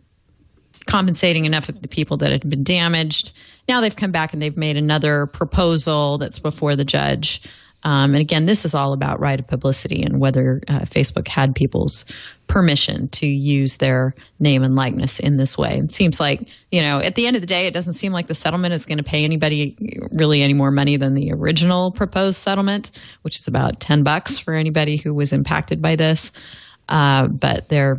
compensating enough of the people that had been damaged. Now they've come back and they've made another proposal that's before the judge. And again, this is all about right of publicity and whether Facebook had people's permission to use their name and likeness in this way. It seems like, at the end of the day, it doesn't seem like the settlement is going to pay anybody really any more money than the original proposed settlement, which is about $10 for anybody who was impacted by this. But they're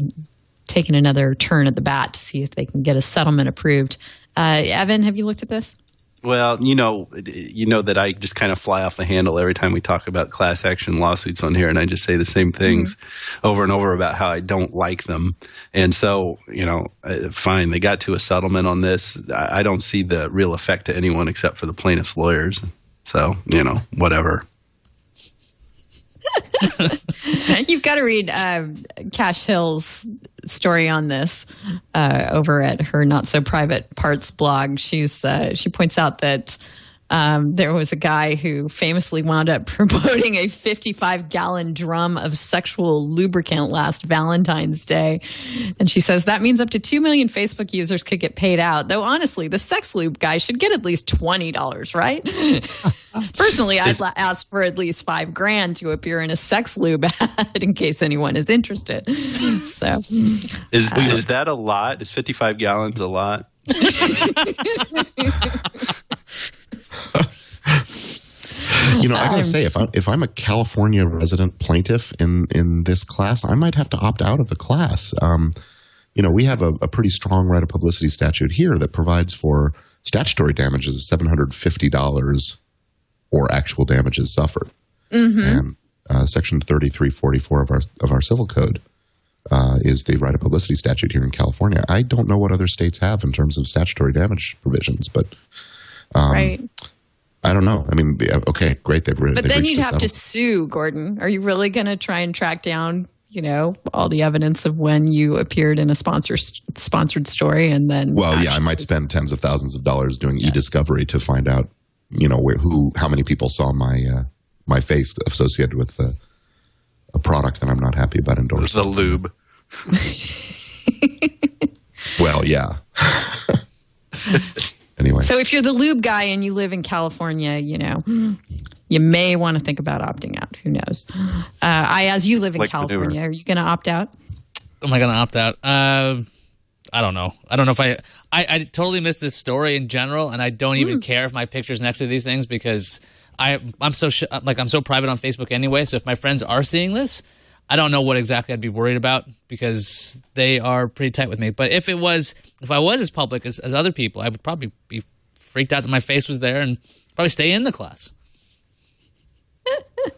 taking another turn at the bat to see if they can get a settlement approved. Evan, have you looked at this? Well, you know that I just kind of fly off the handle every time we talk about class action lawsuits on here, and I just say the same things over and over about how I don't like them. And so, fine, they got to a settlement on this. I don't see the real effect to anyone except for the plaintiff's lawyers. So, whatever. You've got to read Cash Hill's story on this over at her Not So Private Parts blog. She points out that there was a guy who famously wound up promoting a 55-gallon drum of sexual lubricant last Valentine's Day. And she says that means up to 2 million Facebook users could get paid out. Though honestly, the sex lube guy should get at least $20, right? Personally, I'd ask for at least $5,000 to appear in a sex lube ad in case anyone is interested. So, is that a lot? Is 55 gallons a lot? I gotta say, if I'm a California resident plaintiff in this class, I might have to opt out of the class. We have a pretty strong right of publicity statute here that provides for statutory damages of $750 or actual damages suffered. And Section 3344 of our civil code is the right of publicity statute here in California. I don't know what other states have in terms of statutory damage provisions, but right. I don't know. I mean, okay, great. But then you'd have to sue, Gordon. Are you really going to try and track down, all the evidence of when you appeared in a sponsored story and then? Well, yeah, I might spend tens of thousands of dollars doing e-discovery to find out, how many people saw my face associated with a product that I'm not happy about endorsing. The lube. Well, yeah. Anyway. So if you're the lube guy and you live in California, you may want to think about opting out. Who knows? As you live in California, are you going to opt out? Am I going to opt out? I don't know. I don't know if I totally miss this story in general, and I don't even care if my picture's next to these things because I'm so private on Facebook anyway. So if my friends are seeing this, I don't know what exactly I'd be worried about because they are pretty tight with me. But if I was as public as other people, I would probably be freaked out that my face was there and probably stay in the class.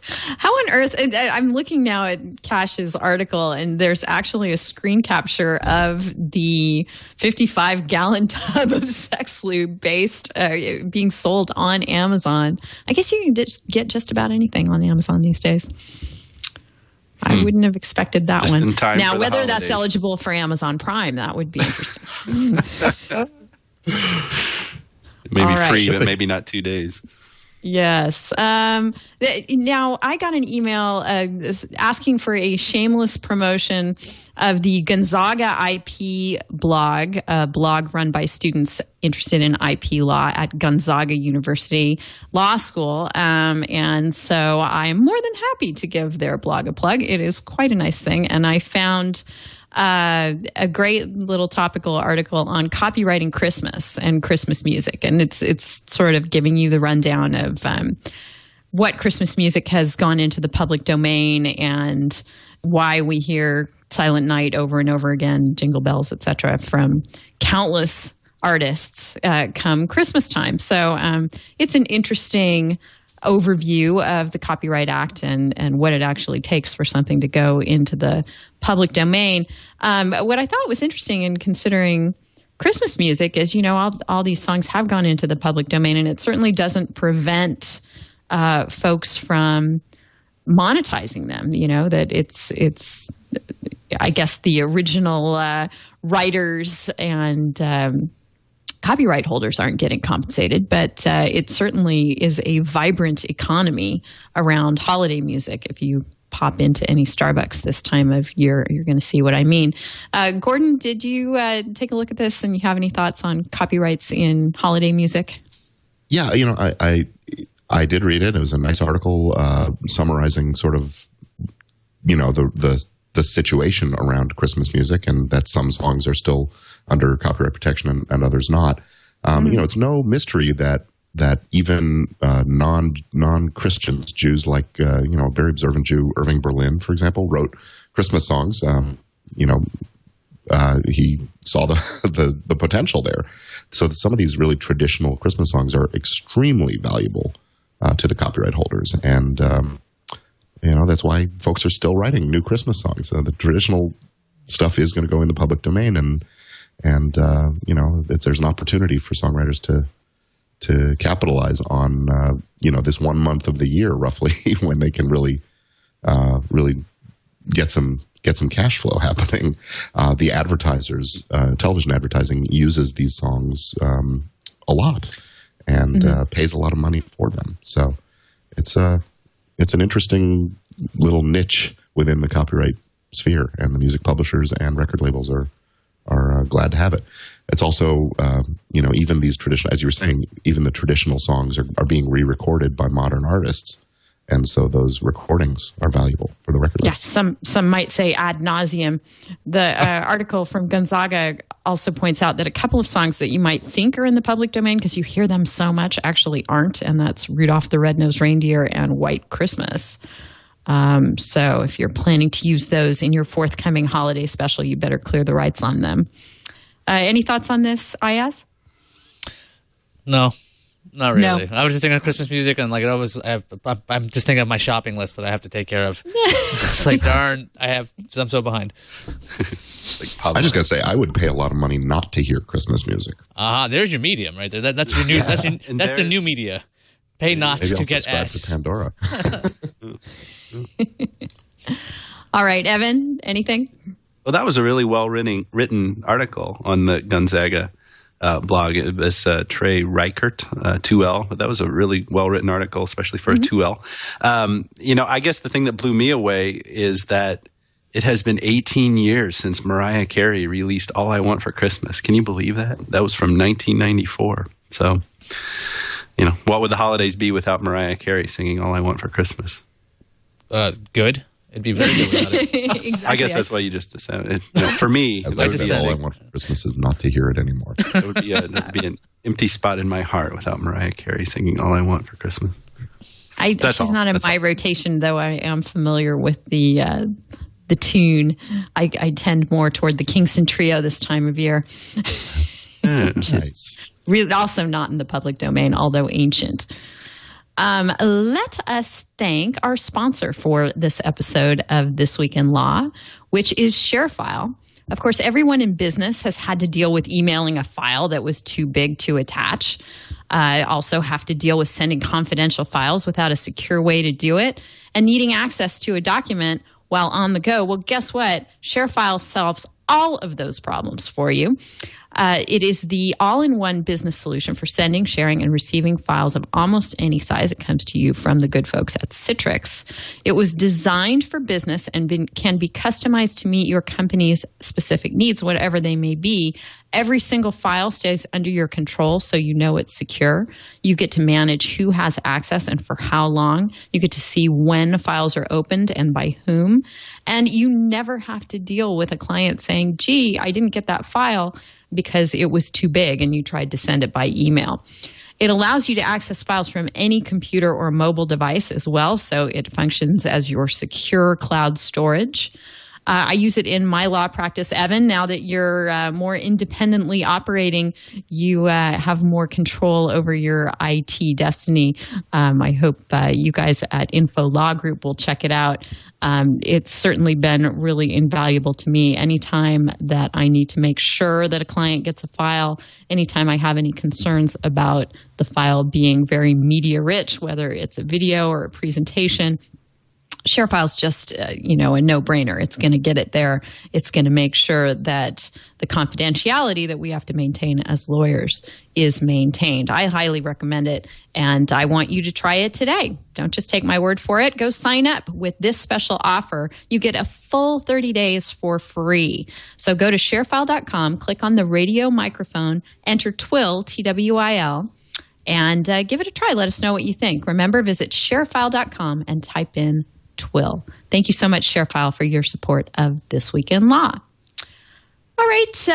How on earth? I'm looking now at Cash's article, and there's actually a screen capture of the 55-gallon tub of sex lube being sold on Amazon. I guess you can get just about anything on Amazon these days. I wouldn't have expected that just one. In time now, for whether the that's eligible for Amazon Prime, that would be interesting. Maybe free, but maybe not 2 days. Yes. Now, I got an email asking for a shameless promotion of the Gonzaga IP Blog, a blog run by students interested in IP law at Gonzaga University Law School. And so I'm more than happy to give their blog a plug. It is quite a nice thing. And I found a great little topical article on copyrighting Christmas and Christmas music. And it's sort of giving you the rundown of what Christmas music has gone into the public domain and why we hear Silent Night over and over again, Jingle Bells, etc., from countless artists come Christmas time. So it's an interesting overview of the Copyright Act and what it actually takes for something to go into the public domain. What I thought was interesting in considering Christmas music is, all these songs have gone into the public domain, and it certainly doesn't prevent folks from monetizing them. That it's I guess the original writers and copyright holders aren't getting compensated, but it certainly is a vibrant economy around holiday music. If you pop into any Starbucks this time of year, you're going to see what I mean. Gordon, did you take a look at this and you have any thoughts on copyrights in holiday music? Yeah, I did read it. It was a nice article summarizing sort of, the situation around Christmas music, and that some songs are still under copyright protection and others not. It's no mystery that even non-Christians, Jews like, a very observant Jew, Irving Berlin, for example, wrote Christmas songs. He saw the potential there. So some of these really traditional Christmas songs are extremely valuable to the copyright holders. And, that's why folks are still writing new Christmas songs. The traditional stuff is going to go in the public domain, and there's an opportunity for songwriters to capitalize on this 1 month of the year roughly when they can really get some cash flow happening. The advertisers, television advertising uses these songs a lot and pays a lot of money for them. So it's an interesting little niche within the copyright sphere, and the music publishers and record labels are glad to have it. It's also, even these traditional, as you were saying, even the traditional songs are being re-recorded by modern artists. And so those recordings are valuable for the record label. Yeah, some might say ad nauseum. The article from Gonzaga also points out that a couple of songs that you might think are in the public domain because you hear them so much actually aren't, and that's Rudolph the Red-Nosed Reindeer and White Christmas. So if you're planning to use those in your forthcoming holiday special, you better clear the rights on them. Any thoughts on this, Iyaz? No. Not really. No. I was just thinking of Christmas music, and I'm just thinking of my shopping list that I have to take care of. It's like, darn, I'm so behind. I just got to say, I would pay a lot of money not to hear Christmas music. There's your medium right there. That's your new. That's the new media. Pay not to get ads. To Pandora. All right, Evan. Anything? Well, that was a really well-written article on the Gonzaga blog. It was Trey Reichert, TWiL, but that was a really well-written article, especially for a TWiL. I guess the thing that blew me away is that it has been 18 years since Mariah Carey released All I Want for Christmas. Can you believe that? That was from 1994. So, what would the holidays be without Mariah Carey singing All I Want for Christmas? Good. It'd be very good without it. Exactly. I guess that's why you just decided. For me, as I said, all I want for Christmas is not to hear it anymore. That would be an empty spot in my heart without Mariah Carey singing "All I Want for Christmas." She's not in my rotation, though. I am familiar with the tune. I tend more toward the Kingston Trio this time of year, which is really also not in the public domain, although ancient. Let us thank our sponsor for this episode of This Week in Law, which is ShareFile. Of course, everyone in business has had to deal with emailing a file that was too big to attach. Also have to deal with sending confidential files without a secure way to do it, and needing access to a document while on the go. Well, guess what? ShareFile solves all of those problems for you. It is the all-in-one business solution for sending, sharing, and receiving files of almost any size. It comes to you from the good folks at Citrix. It was designed for business and can be customized to meet your company's specific needs, whatever they may be. Every single file stays under your control, so you know it's secure. You get to manage who has access and for how long. You get to see when files are opened and by whom. And you never have to deal with a client saying, gee, I didn't get that file because it was too big and you tried to send it by email. It allows you to access files from any computer or mobile device as well, so it functions as your secure cloud storage. I use it in my law practice. Evan, now that you're more independently operating, you have more control over your IT destiny. I hope you guys at Info Law Group will check it out. It's certainly been really invaluable to me. Anytime that I need to make sure that a client gets a file, anytime I have any concerns about the file being very media rich, whether it's a video or a presentation, ShareFile's just, a no-brainer. It's going to get it there. It's going to make sure that the confidentiality that we have to maintain as lawyers is maintained. I highly recommend it, and I want you to try it today. Don't just take my word for it. Go sign up with this special offer. You get a full 30 days for free. So go to sharefile.com, click on the radio microphone, enter TWiL, TWiL, and give it a try. Let us know what you think. Remember, visit sharefile.com and type in TWiL. Thank you so much, ShareFile, for your support of This Week in Law. All right,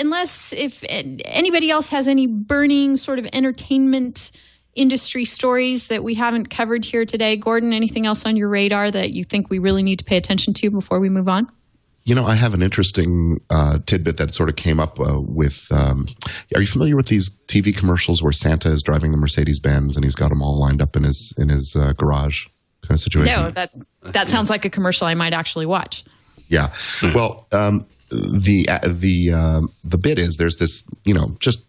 unless if anybody else has any burning sort of entertainment industry stories that we haven't covered here today, Gordon, anything else on your radar that you think we really need to pay attention to before we move on? I have an interesting tidbit that sort of came up with, are you familiar with these TV commercials where Santa is driving the Mercedes-Benz and he's got them all lined up in his garage kind of situation? No, that sounds like a commercial I might actually watch. Yeah. Well, the bit is there's this, just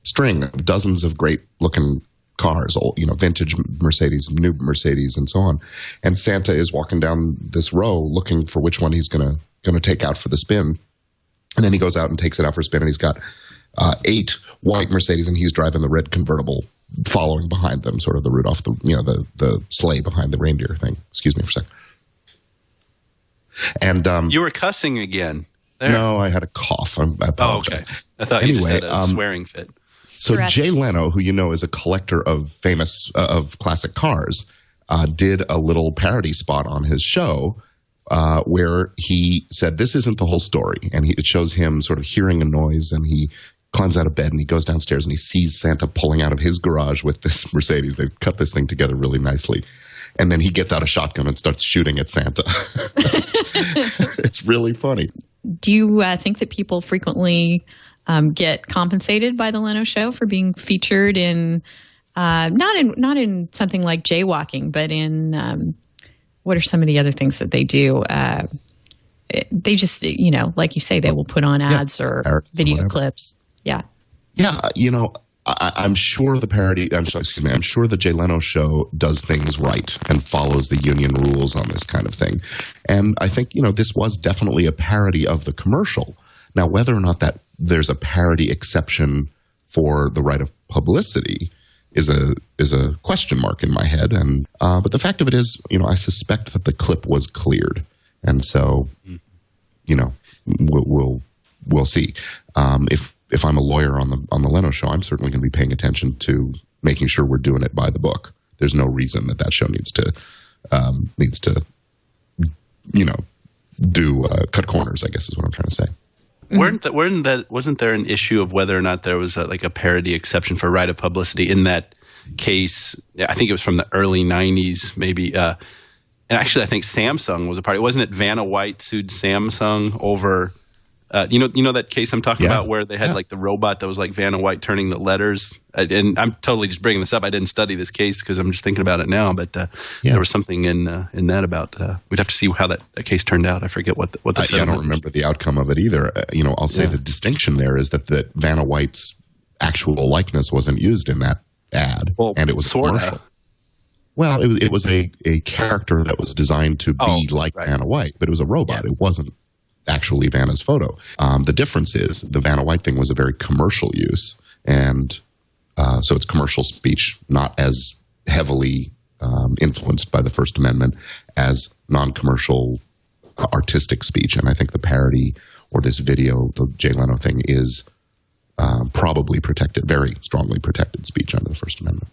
string of dozens of great looking cars, vintage Mercedes, new Mercedes, and so on. And Santa is walking down this row looking for which one he's going to take out for the spin. And then he goes out and takes it out for a spin, and he's got 8 white Mercedes, and he's driving the red convertible following behind them, sort of the Rudolph, the sleigh behind the reindeer thing. Excuse me for a second. And you were cussing again. There. No, I had a cough. I apologize. Okay. I thought you just had a swearing fit. So Jay Leno, who is a collector of of classic cars, did a little parody spot on his show where he said, "This isn't the whole story," and it shows him sort of hearing a noise, and he climbs out of bed and he goes downstairs and he sees Santa pulling out of his garage with this Mercedes. They've cut this thing together really nicely. And then he gets out a shotgun and starts shooting at Santa. It's really funny. Do you think that people frequently get compensated by the Leno Show for being featured in not in something like jaywalking, but in what are some of the other things that they do? They just, like you say, they will put on ads or video clips. Yeah. Yeah. I'm sure I'm sure the Jay Leno Show does things right and follows the union rules on this kind of thing. And I think, this was definitely a parody of the commercial. Now, whether or not that there's a parody exception for the right of publicity is a question mark in my head. And but the fact of it is, I suspect that the clip was cleared. And so, we'll see. If I'm a lawyer on the Leno Show, I'm certainly going to be paying attention to making sure we're doing it by the book. There's no reason that show needs to do cut corners, I guess is what I'm trying to say. Wasn't there an issue of whether or not there was a parody exception for right of publicity in that case? I think it was from the early 90s, maybe. And actually, I think Samsung was a party. Wasn't it Vanna White sued Samsung over? You know that case I'm talking about where they had the robot that was like Vanna White turning the letters? And I'm totally just bringing this up. I didn't study this case because I'm just thinking about it now. But there was something in that about we'd have to see how that case turned out. I forget what the I don't remember the outcome of it either. I'll say the distinction there is that Vanna White's actual likeness wasn't used in that ad, and it was commercial. Well, it was a character that was designed to be Vanna White, but it was a robot. Yeah. It wasn't actually Vanna's photo. The difference is the Vanna White thing was a very commercial use, and so it's commercial speech, not as heavily influenced by the First Amendment as non-commercial artistic speech. And I think the parody or this video, the Jay Leno thing, is probably protected, very strongly protected speech under the First Amendment.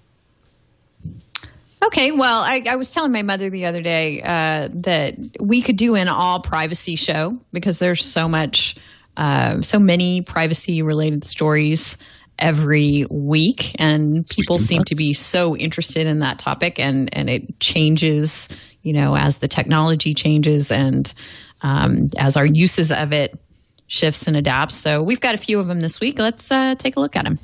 Okay, well, I was telling my mother the other day that we could do an all privacy show because there's so many privacy related stories every week, and people seem to be so interested in that topic, and it changes, as the technology changes and as our uses of it shifts and adapts. So we've got a few of them this week. Let's take a look at them.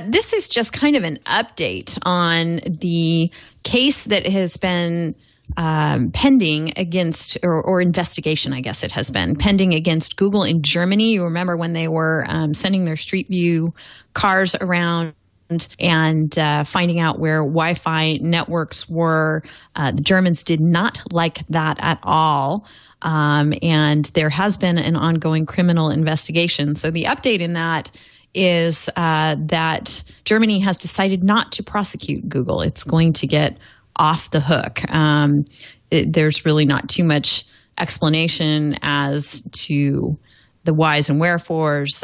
This is just kind of an update on the case that has been pending against, or investigation, I guess it has been, pending against Google in Germany. You remember when they were sending their Street View cars around and finding out where Wi-Fi networks were. The Germans did not like that at all. And there has been an ongoing criminal investigation. So the update in that is that Germany has decided not to prosecute Google. It's going to get off the hook. There's really not too much explanation as to the whys and wherefores.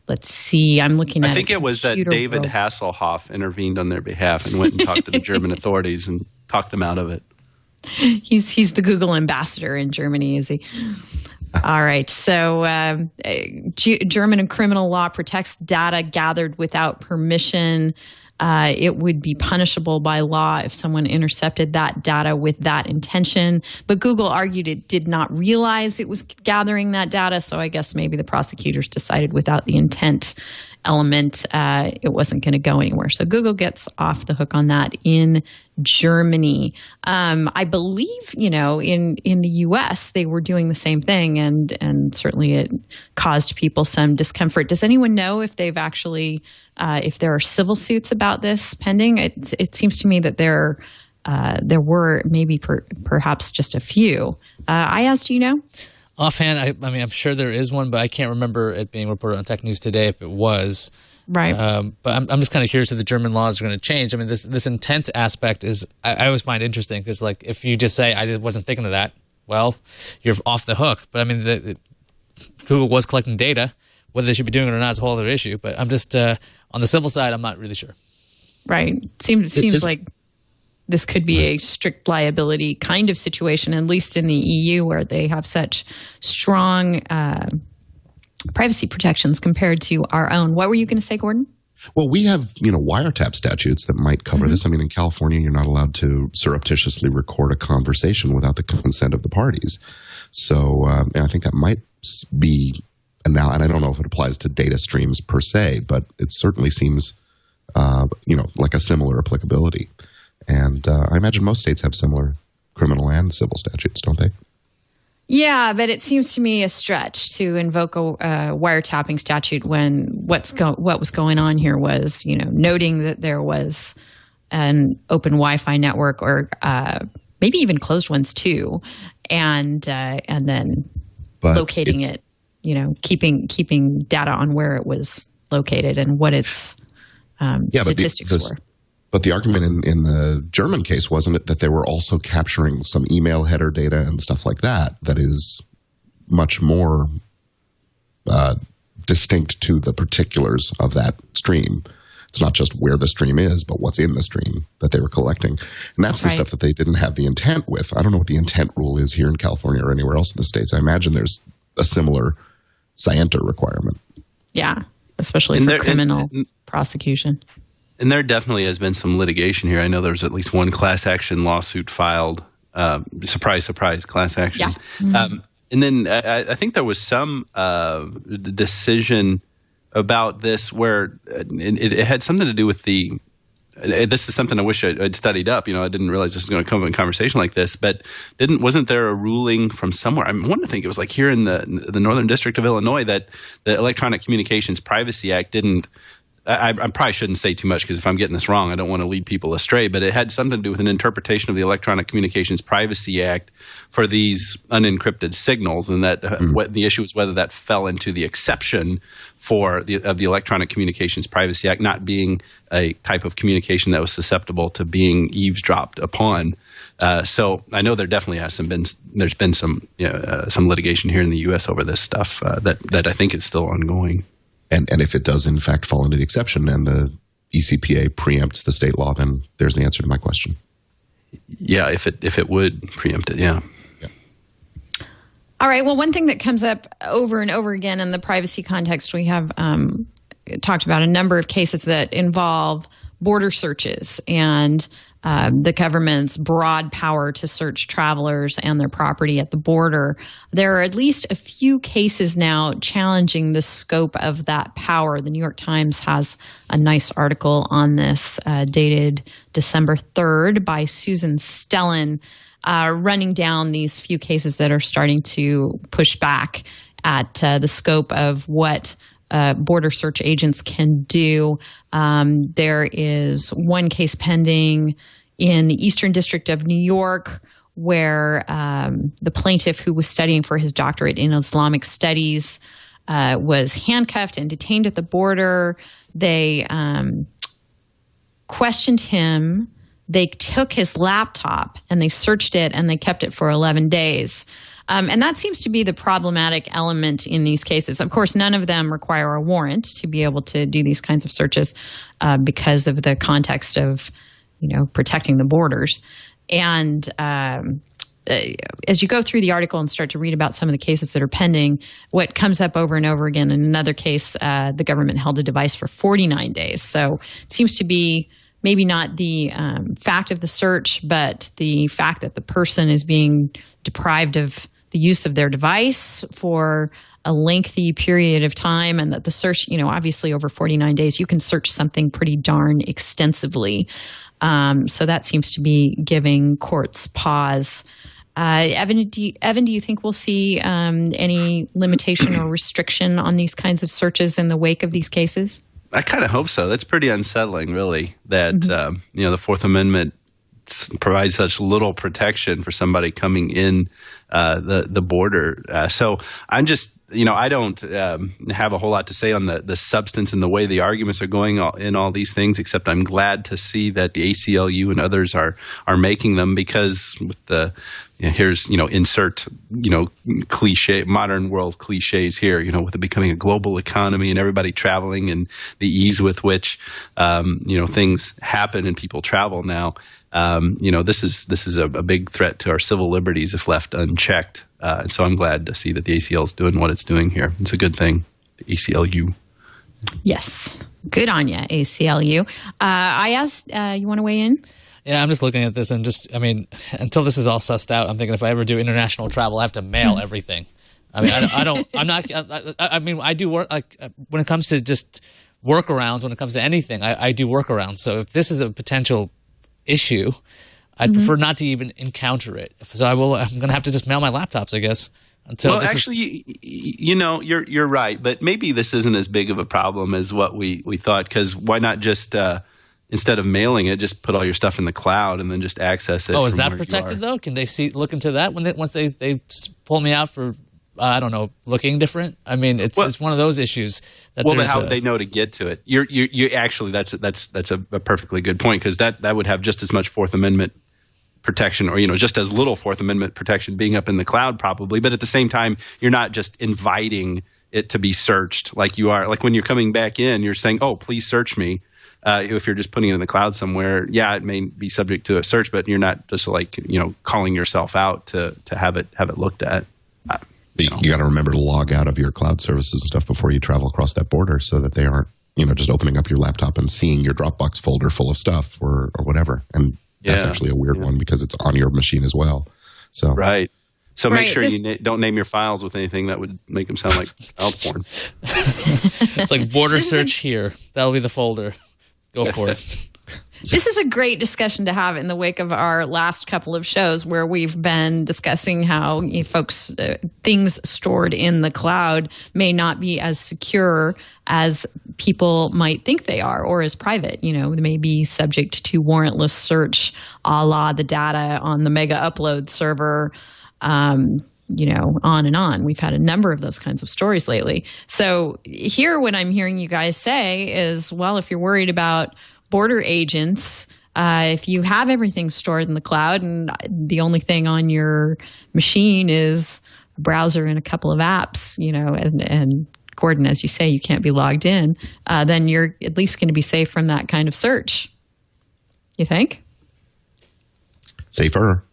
Let's see. I'm looking at. I think it was that David world. Hasselhoff intervened on their behalf and went and talked to the German authorities and talked them out of it. He's the Google ambassador in Germany, is he? All right. So German criminal law protects data gathered without permission. It would be punishable by law if someone intercepted that data with that intention. But Google argued it did not realize it was gathering that data. So I guess maybe the prosecutors decided without the intent element, it wasn't going to go anywhere. So Google gets off the hook on that in Germany. I believe, in the U.S. they were doing the same thing, and certainly it caused people some discomfort. Does anyone know if they've actually, if there are civil suits about this pending? It seems to me that there were maybe perhaps just a few. Iyaz, do you know? Offhand, I mean, I'm sure there is one, but I can't remember it being reported on Tech News Today if it was. Right. But I'm just kind of curious if the German laws are going to change. I mean, this intent aspect is I always find interesting because, like, if you just say, I wasn't thinking of that, well, you're off the hook. But, I mean, Google was collecting data. Whether they should be doing it or not is a whole other issue. But I'm just, on the civil side, I'm not really sure. Right. Seems like this could be a strict liability kind of situation, at least in the EU, where they have such strong privacy protections compared to our own. What were you going to say, Gordon? Well, we have, wiretap statutes that might cover this. I mean, in California, you're not allowed to surreptitiously record a conversation without the consent of the parties. So, and I think that might be, and I don't know if it applies to data streams per se, but it certainly seems, like a similar applicability. And I imagine most states have similar criminal and civil statutes, don't they? Yeah, but it seems to me a stretch to invoke a wiretapping statute when what was going on here was, noting that there was an open Wi-Fi network or maybe even closed ones too, and then locating it, keeping data on where it was located and what its statistics were. But the argument in the German case, wasn't it, that they were also capturing some email header data and stuff like that is much more distinct to the particulars of that stream. It's not just where the stream is, but what's in the stream that they were collecting. And that's the stuff that they didn't have the intent with. I don't know what the intent rule is here in California or anywhere else in the States. I imagine there's a similar scienter requirement. Yeah, especially for criminal prosecution. And there definitely has been some litigation here. I know there's at least one class action lawsuit filed. Surprise, surprise, class action. Yeah. Mm-hmm. And then I think there was some decision about this where it had something to do with this is something I wish I'd studied up. I didn't realize this was going to come up in a conversation like this, but wasn't there a ruling from somewhere? I want to think it was like here in the Northern District of Illinois that the Electronic Communications Privacy Act didn't. I probably shouldn't say too much because if I'm getting this wrong, I don't want to lead people astray. But it had something to do with an interpretation of the Electronic Communications Privacy Act for these unencrypted signals, and that the issue is whether that fell into the exception of the Electronic Communications Privacy Act, not being a type of communication that was susceptible to being eavesdropped upon. So I know there definitely there's been some litigation here in the U.S. over this stuff that I think is still ongoing. And if it does, in fact, fall into the exception and the ECPA preempts the state law, then there's the answer to my question. Yeah, if it would preempt it, yeah. All right. Well, one thing that comes up over and over again in the privacy context, we have talked about a number of cases that involve border searches and the government's broad power to search travelers and their property at the border. There are at least a few cases now challenging the scope of that power. The New York Times has a nice article on this dated December 3rd by Susan Stellan, running down these few cases that are starting to push back at the scope of what border search agents can do. There is one case pending in the Eastern District of New York where the plaintiff who was studying for his doctorate in Islamic studies was handcuffed and detained at the border. They questioned him they took his laptop and they searched it and they kept it for 11 days. And that seems to be the problematic element in these cases. Of course, none of them require a warrant to be able to do these kinds of searches because of the context of, protecting the borders. And as you go through the article and start to read about some of the cases that are pending, what comes up over and over again, in another case, the government held a device for 49 days. So it seems to be maybe not the fact of the search, but the fact that the person is being deprived of the use of their device for a lengthy period of time, and that the search, obviously over 49 days, you can search something pretty darn extensively. So that seems to be giving courts pause. Evan, do you think we'll see any limitation or restriction on these kinds of searches in the wake of these cases? I kind of hope so. That's pretty unsettling, really, that the Fourth Amendment provides such little protection for somebody coming in the border. So I'm just, I don't have a whole lot to say on the substance and the way the arguments are going in all these things, except I'm glad to see that the ACLU and others are making them, because with the here's insert cliche, modern world cliches here, with it becoming a global economy and everybody traveling and the ease with which things happen and people travel now. This is a big threat to our civil liberties if left unchecked. And so I'm glad to see that the ACL is doing what it's doing here. It's a good thing, the ACLU. Yes. Good on you, ACLU. Iyaz, you want to weigh in? Yeah, I'm just looking at this and until this is all sussed out, I'm thinking if I ever do international travel, I have to mail everything. I do work, when it comes to just workarounds, when it comes to anything, I do workarounds. So if this is a potential issue, I'd prefer not to even encounter it. So I'm going to have to just mail my laptops, I guess. You're right, but maybe this isn't as big of a problem as what we thought, because why not just instead of mailing it, just put all your stuff in the cloud and then just access it. Oh, is that protected though? Can they look into that once they pull me out for looking different? I mean, it's one of those issues. But how would they know to get to it? You actually, that's a perfectly good point, because that would have just as much Fourth Amendment protection, or just as little Fourth Amendment protection being up in the cloud probably. But at the same time, you're not just inviting it to be searched like you are. Like when you're coming back in, you're saying, "Oh, please search me." If you're just putting it in the cloud somewhere, it may be subject to a search, but you're not just calling yourself out to have it looked at. You got to remember to log out of your cloud services and stuff before you travel across that border, so that they aren't, just opening up your laptop and seeing your Dropbox folder full of stuff or whatever. And that's actually a weird one, because it's on your machine as well. So right. So make sure you don't name your files with anything that would make them sound like child porn. It's like border search here. That'll be the folder. Go for it. This is a great discussion to have in the wake of our last couple of shows, where we've been discussing how things stored in the cloud may not be as secure as people might think they are, or as private. They may be subject to warrantless search, a la the data on the mega upload server, on and on. We've had a number of those kinds of stories lately. So here, what I'm hearing you guys say is, well, if you're worried about border agents, if you have everything stored in the cloud and the only thing on your machine is a browser and a couple of apps, and Gordon, as you say, you can't be logged in, then you're at least going to be safe from that kind of search. You think? Safer.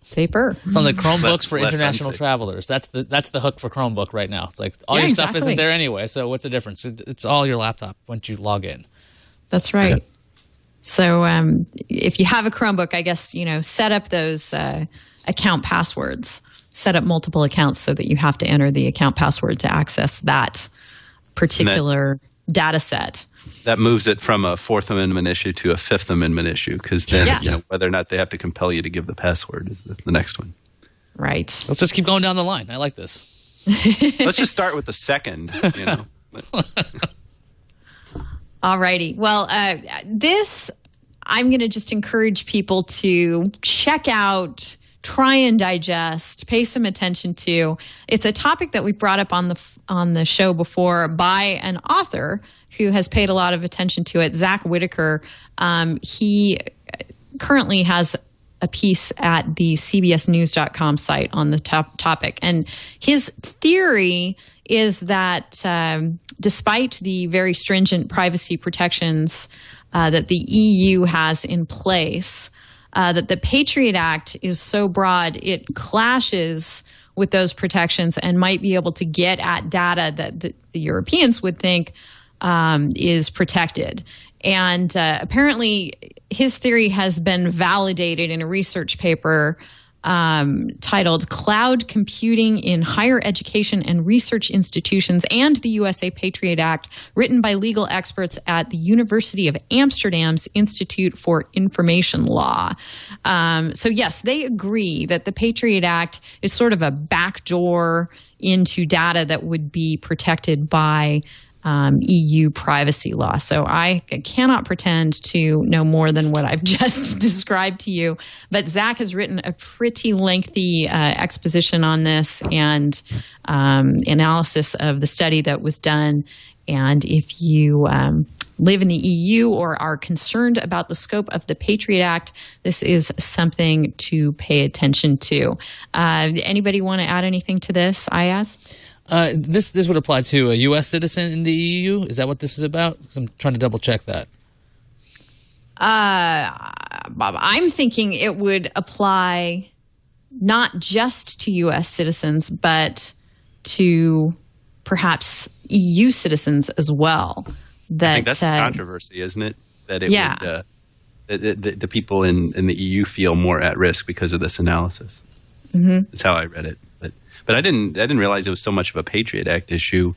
Sounds like Chromebooks for international travelers. That's the hook for Chromebook right now. It's like all your stuff isn't there anyway, so what's the difference? It's all your laptop once you log in. That's right. Yeah. So if you have a Chromebook, I guess, set up those account passwords. Set up multiple accounts so that you have to enter the account password to access that particular data set. That moves it from a Fourth Amendment issue to a Fifth Amendment issue, because then whether or not they have to compel you to give the password is the next one. Right. Let's just keep going down the line. I like this. Let's just start with the second, All righty. Well, I'm going to just encourage people to check out, try and digest, pay some attention to. It's a topic that we brought up on the show before by an author who has paid a lot of attention to it, Zach Whitaker. He currently has a piece at the cbsnews.com site on the topic. And his theory is that despite the very stringent privacy protections that the EU has in place, that the Patriot Act is so broad it clashes with those protections and might be able to get at data that the Europeans would think is protected. And apparently his theory has been validated in a research paper titled Cloud Computing in Higher Education and Research Institutions and the USA Patriot Act, written by legal experts at the University of Amsterdam's Institute for Information Law. So yes, they agree that the Patriot Act is sort of a backdoor into data that would be protected by EU privacy law. So I cannot pretend to know more than what I've just described to you. But Zach has written a pretty lengthy exposition on this and analysis of the study that was done. And if you live in the EU or are concerned about the scope of the Patriot Act, this is something to pay attention to. Anybody want to add anything to this, Iyaz? This would apply to a U.S. citizen in the EU? Is that what this is about? Because I'm trying to double check that. I'm thinking it would apply not just to U.S. citizens, but to perhaps EU citizens as well. I think that's the controversy, isn't it? That it would, the people in the EU feel more at risk because of this analysis. Mm-hmm. That's how I read it. But I didn't realize it was so much of a Patriot Act issue,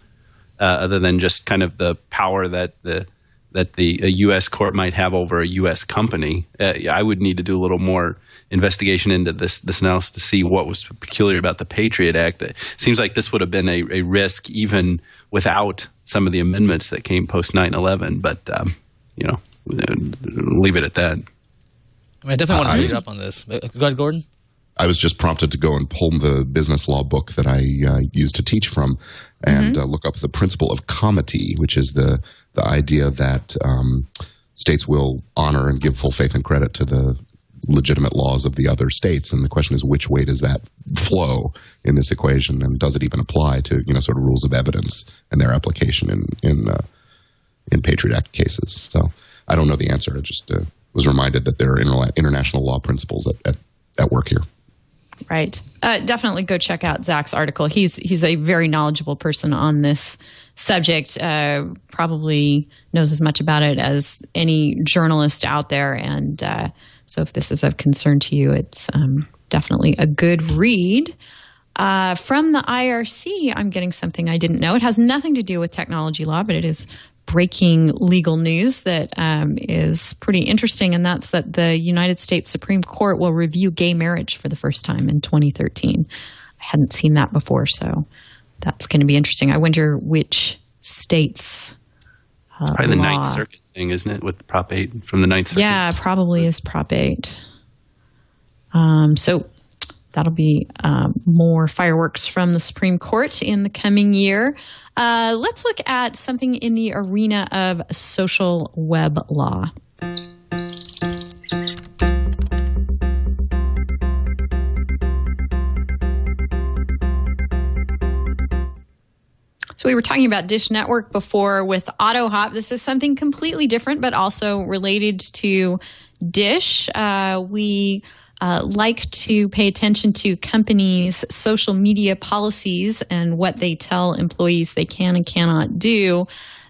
other than just kind of the power that the U.S. court might have over a U.S. company. I would need to do a little more investigation into this analysis to see what was peculiar about the Patriot Act. It seems like this would have been a risk even without some of the amendments that came post 9/11. But leave it at that. I definitely want to read up on this. Go ahead, Gordon. I was just prompted to go and pull the business law book that I used to teach from and look up the principle of comity, which is the idea that states will honor and give full faith and credit to the legitimate laws of the other states. And the question is, which way does that flow in this equation? And does it even apply to, sort of rules of evidence and their application in Patriot Act cases? So I don't know the answer. I just was reminded that there are international law principles at work here. Right. Definitely go check out Zach's article. He's a very knowledgeable person on this subject, probably knows as much about it as any journalist out there. And so if this is of concern to you, it's definitely a good read. From the IRC, I'm getting something I didn't know. It has nothing to do with technology law, but it is breaking legal news that is pretty interesting, and that's that the United States Supreme Court will review gay marriage for the first time in 2013. I hadn't seen that before, so that's going to be interesting. I wonder which states. It's probably the Ninth Circuit thing, isn't it, with Prop 8 from the Ninth Circuit? Yeah, probably is Prop 8. So that'll be more fireworks from the Supreme Court in the coming year. Let's look at something in the arena of social web law. So we were talking about Dish Network before with AutoHop. This is something completely different, but also related to Dish. We like to pay attention to companies' social media policies and what they tell employees they can and cannot do.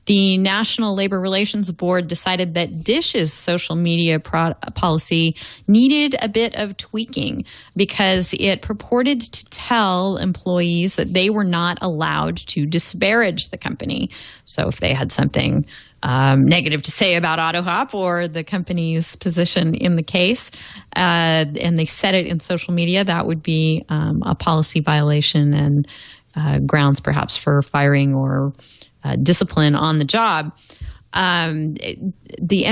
The National Labor Relations Board decided that Dish's social media policy needed a bit of tweaking because it purported to tell employees that they were not allowed to disparage the company. So if they had something negative to say about AutoHop or the company's position in the case, and they said it in social media, that would be a policy violation and grounds perhaps for firing or discipline on the job. The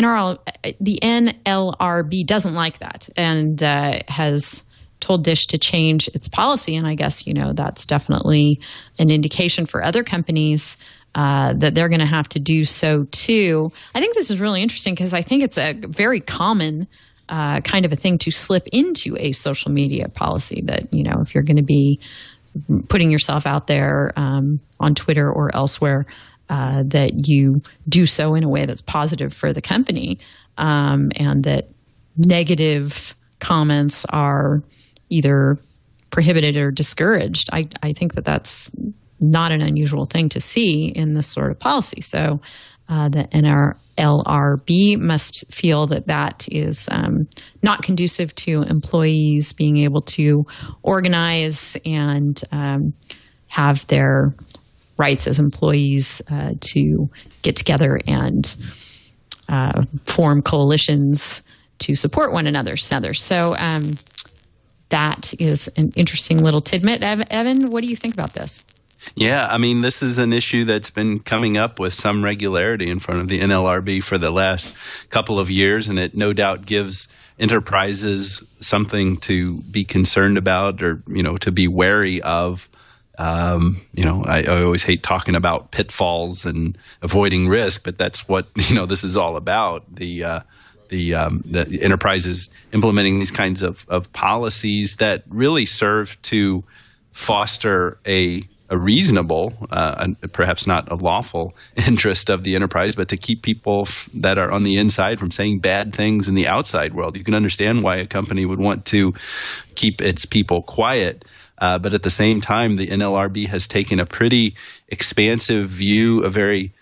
NLRB doesn't like that and has told Dish to change its policy. And I guess, that's definitely an indication for other companies that they're going to have to do so too. I think this is really interesting because I think it's a very common kind of a thing to slip into a social media policy that, if you're going to be putting yourself out there on Twitter or elsewhere, that you do so in a way that's positive for the company, and that negative comments are either prohibited or discouraged. I think that that's not an unusual thing to see in this sort of policy. So the NLRB must feel that that is not conducive to employees being able to organize and have their rights as employees to get together and form coalitions to support one another. So that is an interesting little tidbit. Evan, what do you think about this? Yeah, I mean, this is an issue that's been coming up with some regularity in front of the NLRB for the last couple of years, and it no doubt gives enterprises something to be concerned about or, to be wary of. I always hate talking about pitfalls and avoiding risk, but that's what, this is all about. The enterprises implementing these kinds of policies that really serve to foster a reasonable, perhaps not a lawful interest of the enterprise, but to keep people that are on the inside from saying bad things in the outside world. You can understand why a company would want to keep its people quiet. But at the same time, the NLRB has taken a pretty expansive view, a very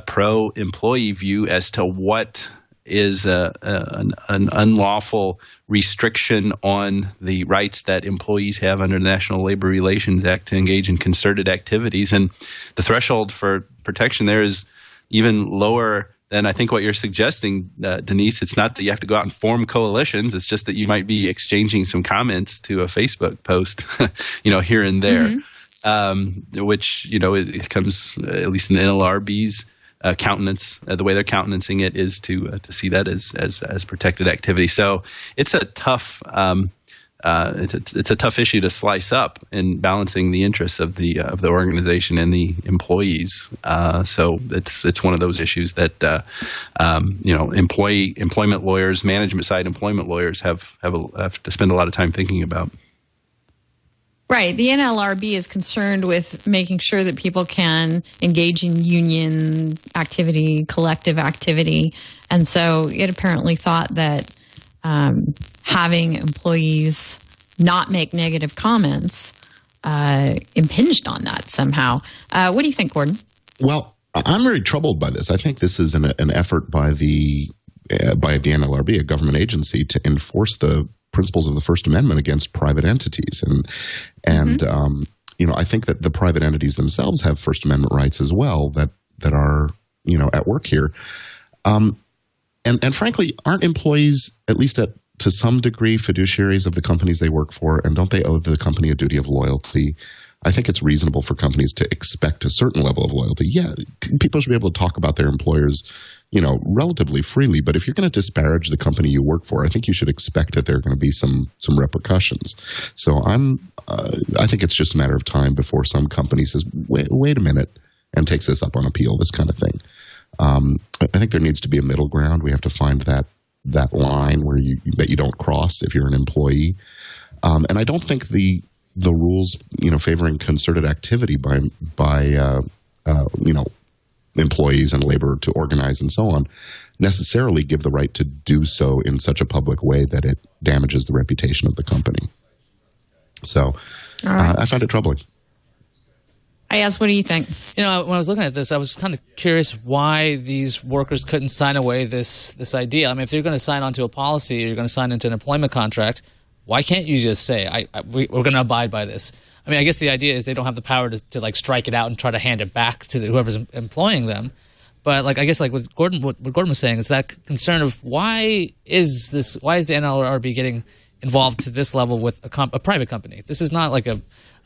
pro-employee view as to what is an unlawful restriction on the rights that employees have under the National Labor Relations Act to engage in concerted activities. And the threshold for protection there is even lower than I think what you're suggesting, Denise. It's not that you have to go out and form coalitions. It's just that you might be exchanging some comments to a Facebook post, here and there, which, it comes, at least in the NLRB's countenance, the way they're countenancing it is to see that as protected activity. So it's a tough it's a tough issue to slice up in balancing the interests of the organization and the employees. So it's one of those issues that employment lawyers, management side employment lawyers have to spend a lot of time thinking about. Right. The NLRB is concerned with making sure that people can engage in union activity, collective activity. And so it apparently thought that having employees not make negative comments impinged on that somehow. What do you think, Gordon? Well, I'm very troubled by this. I think this is an effort by the NLRB, a government agency, to enforce the principles of the First Amendment against private entities. And I think that the private entities themselves have First Amendment rights as well that are, at work here. And frankly, aren't employees, at least to some degree, fiduciaries of the companies they work for, and don't they owe the company a duty of loyalty? I think it's reasonable for companies to expect a certain level of loyalty. Yeah, people should be able to talk about their employers, relatively freely. But if you're going to disparage the company you work for, I think you should expect that there are going to be some repercussions. So I think it's just a matter of time before some company says, wait a minute, and takes this up on appeal, this kind of thing. I think there needs to be a middle ground. We have to find that line where that you don't cross if you're an employee. And I don't think the rules, favoring concerted activity by employees and labor to organize and so on, necessarily give the right to do so in such a public way that it damages the reputation of the company. So I find it troubling. Iyaz, what do you think? When I was looking at this, I was kind of curious why these workers couldn't sign away this idea. I mean, if you're going to sign onto a policy or you're going to sign into an employment contract, why can't you just say, we're going to abide by this? I mean, I guess the idea is they don't have the power to strike it out and try to hand it back to whoever's employing them. But I guess what Gordon was saying is that concern of why is the NLRB getting involved to this level with a private company? This is not like a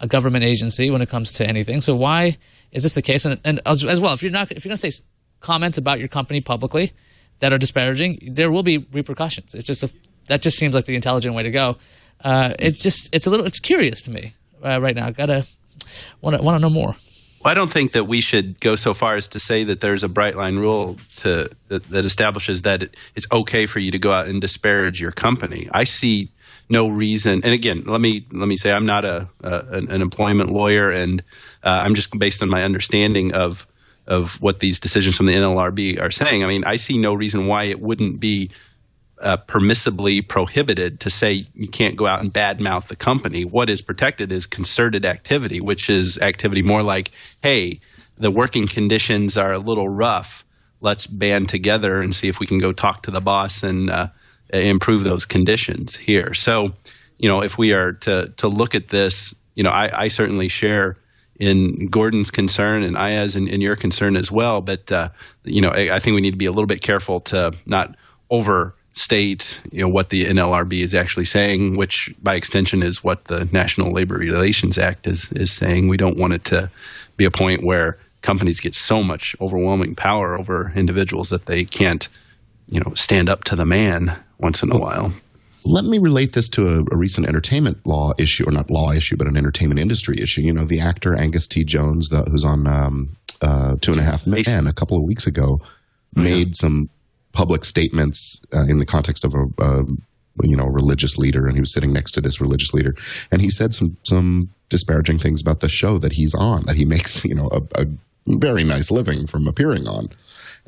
government agency when it comes to anything. So why is this the case? And as well, if you're going to say comments about your company publicly that are disparaging, there will be repercussions. It's just that just seems like the intelligent way to go. It's curious to me right now. Want to know more. Well, I don't think that we should go so far as to say that there's a bright line rule that establishes that it's okay for you to go out and disparage your company. I see no reason. And again, let me say I'm not an employment lawyer, and I'm just based on my understanding of what these decisions from the NLRB are saying. I mean, I see no reason why it wouldn't be permissibly prohibited to say you can't go out and badmouth the company. What is protected is concerted activity, which is activity more like, hey, the working conditions are a little rough. Let's band together and see if we can go talk to the boss and improve those conditions here. So, if we are to look at this, I certainly share in Gordon's concern and Iyaz in your concern as well. But, I think we need to be a little bit careful to not overstate, what the NLRB is actually saying, which by extension is what the National Labor Relations Act is saying. We don't want it to be a point where companies get so much overwhelming power over individuals that they can't, stand up to the man once in a while. Let me relate this to a recent entertainment law issue, or not law issue, but an entertainment industry issue. The actor Angus T. Jones, who's on 2.5 Men a couple of weeks ago, made some public statements in the context of a religious leader, and he was sitting next to this religious leader, and he said some disparaging things about the show that he's on, that he makes a very nice living from appearing on,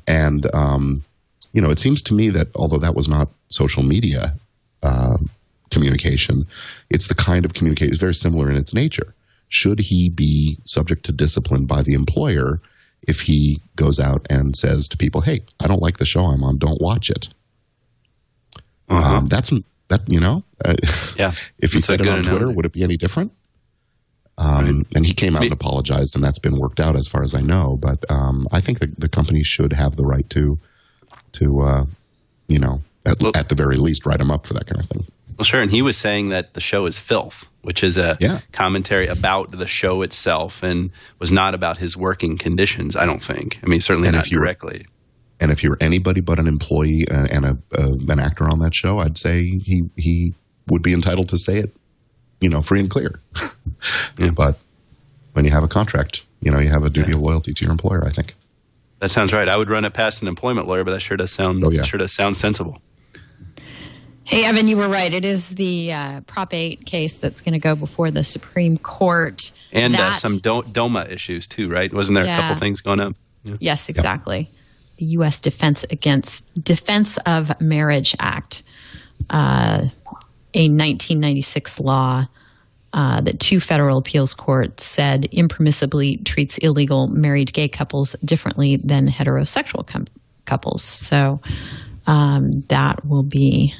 and it seems to me that although that was not social media communication, it's the kind of communication, it's very similar in its nature. Should he be subject to discipline by the employer if he goes out and says to people, hey, I don't like the show I'm on, don't watch it? Uh-huh. Yeah. If he said it on Twitter, would it be any different? And he came out and apologized, and that's been worked out as far as I know. But I think the company should have the right to at the very least, write him up for that kind of thing. Well, sure. And he was saying that the show is filth, which is a commentary about the show itself and was not about his working conditions, I don't think. I mean, certainly not directly. And if you're anybody but an employee and an actor on that show, I'd say he would be entitled to say it, free and clear. Yeah. But when you have a contract, you have a duty of loyalty to your employer, I think. That sounds right. I would run it past an employment lawyer, but that sure does sound sensible. Hey, Evan, you were right. It is the Prop 8 case that's going to go before the Supreme Court. And some DOMA issues, too, right? Wasn't there a couple things going up? Yeah. Yes, exactly. Yep. The U.S. Defense of Marriage Act, a 1996 law that 2 federal appeals courts said impermissibly treats illegal married gay couples differently than heterosexual couples. So that will be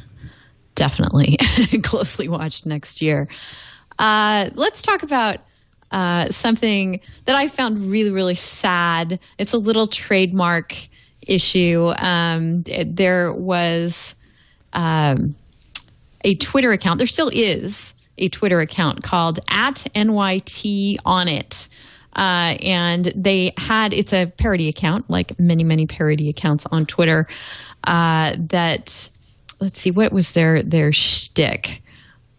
definitely closely watched next year. Let's talk about something that I found really, really sad. It's a little trademark issue. There was a Twitter account. There still is a Twitter account called @NYT and they had, it's a parody account, like many, many parody accounts on Twitter, that, let's see, what was their shtick?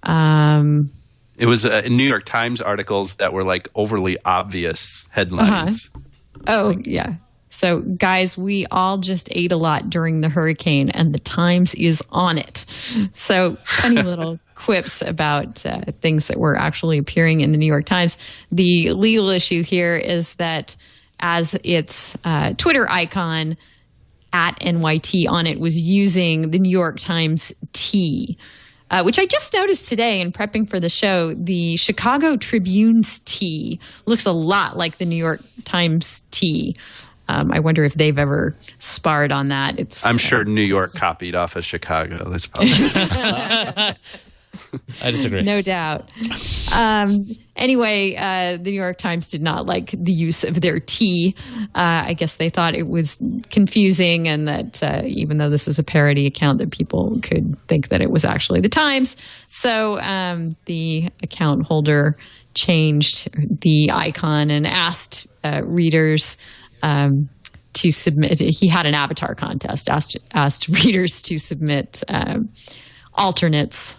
It was New York Times articles that were like overly obvious headlines. Oh, yeah. So, guys, we all just ate a lot during the hurricane, and the Times is on it. So, funny little quips about things that were actually appearing in the New York Times. The legal issue here is that as its Twitter icon, @NYT on it was using the New York Times T, which I just noticed today in prepping for the show. The Chicago Tribune's T looks a lot like the New York Times T. I wonder if they've ever sparred on that. I'm sure New York copied off of Chicago. That's probably. I disagree. No doubt. Anyway, the New York Times did not like the use of their T. I guess they thought it was confusing, and that even though this is a parody account, that people could think that it was actually the Times. So the account holder changed the icon and asked readers to submit. He had an avatar contest, asked readers to submit alternates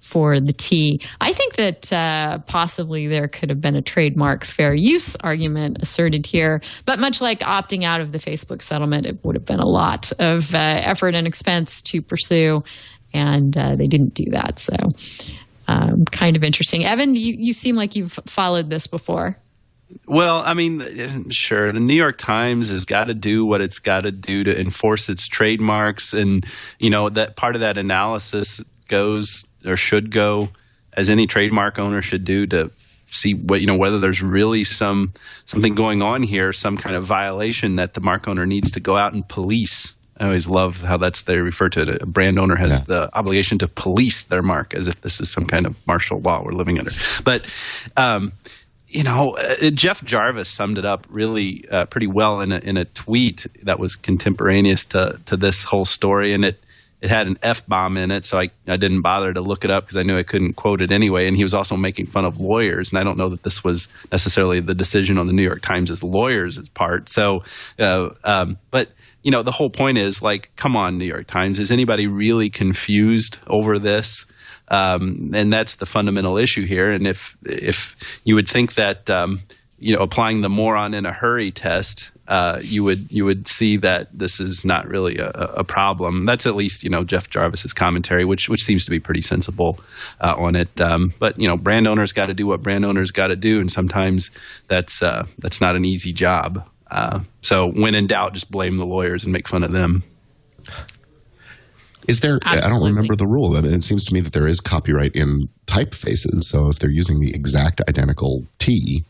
for the T. I think that possibly there could have been a trademark fair use argument asserted here, but much like opting out of the Facebook settlement, it would have been a lot of effort and expense to pursue, and they didn't do that. So kind of interesting. Evan, you seem like you've followed this before. Well, I mean, sure, the New York Times has got to do what it's got to do to enforce its trademarks, and that part of that analysis goes or should go, as any trademark owner should do, to see what whether there's really something going on here, some kind of violation that the mark owner needs to go out and police. I always love how they refer to it. A brand owner has the obligation to police their mark, as if this is some kind of martial law we're living under. But Jeff Jarvis summed it up really pretty well in a tweet that was contemporaneous to this whole story, and it had an F-bomb in it, so I didn't bother to look it up because I knew I couldn't quote it anyway. And he was also making fun of lawyers, and I don't know that this was necessarily the decision on the New York Times' lawyers' part. So, but the whole point is, like, come on, New York Times, is anybody really confused over this? And that's the fundamental issue here. And if you would think that applying the moron in a hurry test, you would see that this is not really a problem. That's at least Jeff Jarvis's commentary, which seems to be pretty sensible on it. But brand owners got to do what brand owners got to do, and sometimes that's not an easy job. So when in doubt, just blame the lawyers and make fun of them. Is there? Absolutely. I don't remember the rule. I mean, it seems to me that there is copyright in typefaces. So if they're using the exact identical T,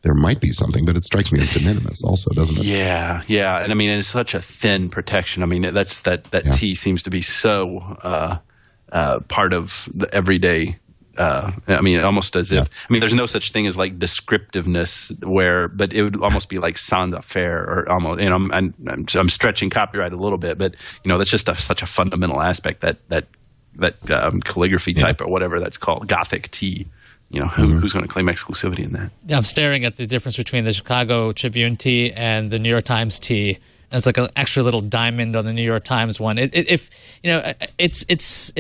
there might be something, but it strikes me as de minimis also, doesn't it? Yeah. And I mean, it's such a thin protection. I mean, that T seems to be so part of the everyday. I mean, almost as if, I mean, there's no such thing as like descriptiveness but it would almost be like sans affaire, or almost, I'm stretching copyright a little bit, but that's just such a fundamental aspect that calligraphy type or whatever that's called, Gothic T. Who's going to claim exclusivity in that? Yeah, I'm staring at the difference between the Chicago Tribune T and the New York Times T. And it's like an extra little diamond on the New York Times one. It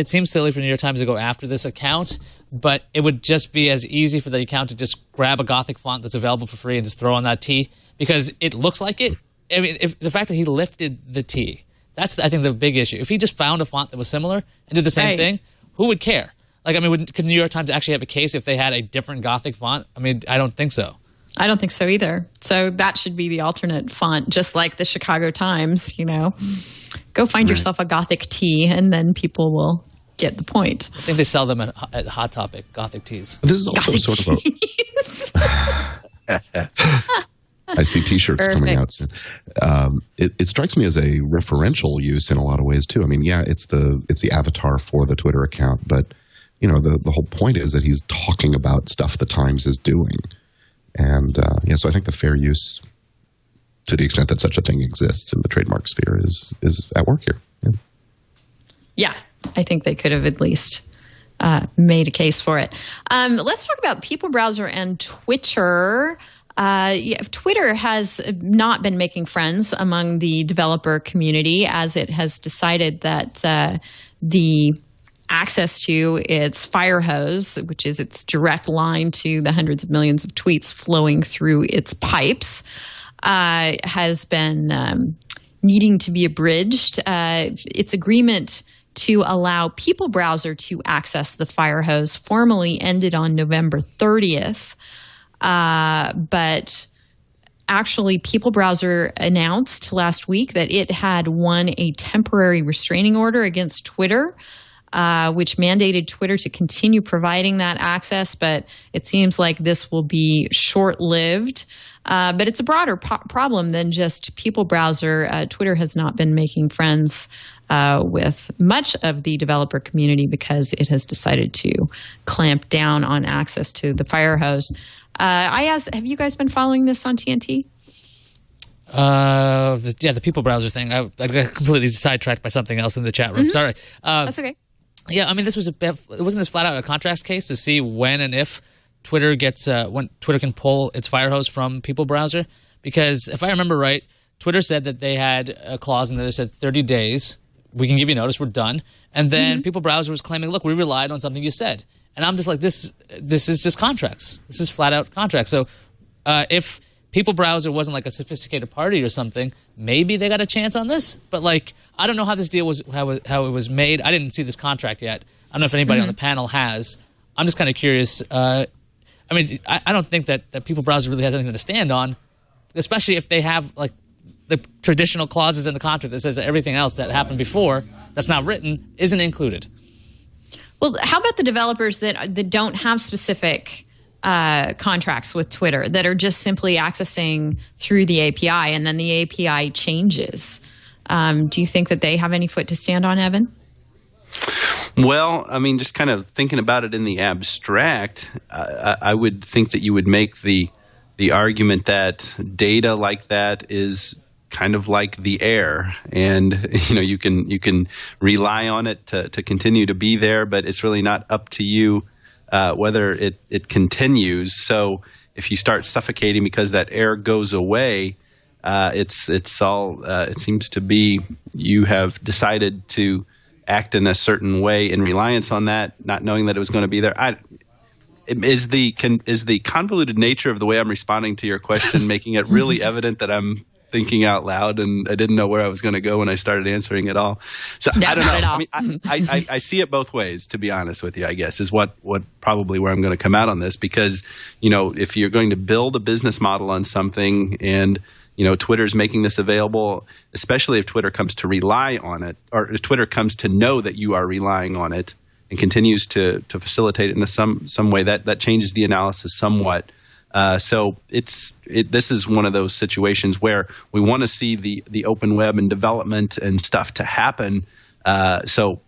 seems silly for the New York Times to go after this account, but it would just be as easy for the account to just grab a Gothic font that's available for free and just throw on that T, because it looks like it. I mean, if the fact that he lifted the T, that's I think the big issue. If he just found a font that was similar and did the same thing, who would care? Like, I mean, could the New York Times actually have a case if they had a different Gothic font? I mean, I don't think so. I don't think so either. So that should be the alternate font, just like the Chicago Times, Go find yourself a Gothic T, and then people will get the point. I think they sell them at Hot Topic, Gothic teas. This is also Gothic sort of I see T-shirts coming out soon. It strikes me as a referential use in a lot of ways too. I mean, it's the avatar for the Twitter account, but the whole point is that he's talking about stuff the Times is doing. And so I think the fair use, to the extent that such a thing exists in the trademark sphere, is at work here. Yeah, I think they could have at least made a case for it. Let's talk about People Browser and Twitter. Twitter has not been making friends among the developer community, as it has decided that the access to its fire hose, which is its direct line to the hundreds of millions of tweets flowing through its pipes, has been needing to be abridged. Its agreement to allow People Browser to access the fire hose formally ended on November 30th. But actually, People Browser announced last week that it had won a temporary restraining order against Twitter, which mandated Twitter to continue providing that access, but it seems like this will be short-lived. But it's a broader problem than just People Browser. Twitter has not been making friends with much of the developer community because it has decided to clamp down on access to the fire hose. Iyaz, have you guys been following this on TNT? The People Browser thing. I got completely sidetracked by something else in the chat room. Sorry. That's okay. Yeah, I mean, wasn't this flat out a contracts case to see when and if Twitter when Twitter can pull its fire hose from People Browser? Because if I remember right, Twitter said that they had a clause in there that said 30 days we can give you notice, we're done. And then People Browser was claiming, look, we relied on something you said. And I'm just like, this is just contracts. This is flat out contracts. So if People Browser wasn't like a sophisticated party or something, maybe they got a chance on this. But like, I don't know how this deal was, how it was made. I didn't see this contract yet. I don't know if anybody on the panel has. I'm just kind of curious. I mean, I don't think that People Browser really has anything to stand on, especially if they have like the traditional clauses in the contract that says that everything else that happened before that's not written isn't included. Well, how about the developers that don't have specific contracts with Twitter that are just simply accessing through the API and then the API changes? Do you think that they have any foot to stand on, Evan? Well, I mean, just kind of thinking about it in the abstract, I would think that you would make the argument that data like that is kind of like the air, and you can rely on it to continue to be there, but it's really not up to you whether it continues. So if you start suffocating because that air goes away, it seems to be you have decided to act in a certain way in reliance on that, not knowing that it was going to be there. Is the convoluted nature of the way I'm responding to your question making it really evident that I'm thinking out loud and I didn't know where I was going to go when I started answering it all? So no, I don't know. I mean, I see it both ways, to be honest with you, I guess, is what probably where I'm going to come out on this, because, if you're going to build a business model on something and Twitter's making this available, especially if Twitter comes to rely on it, or if Twitter comes to know that you are relying on it and continues to facilitate it in some way, that changes the analysis somewhat. So this is one of those situations where we want to see the open web and development and stuff to happen. So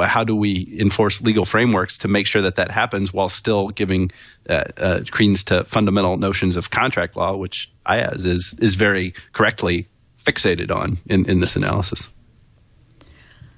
how do we enforce legal frameworks to make sure that happens while still giving credence to fundamental notions of contract law, which Iyaz is very correctly fixated on in this analysis?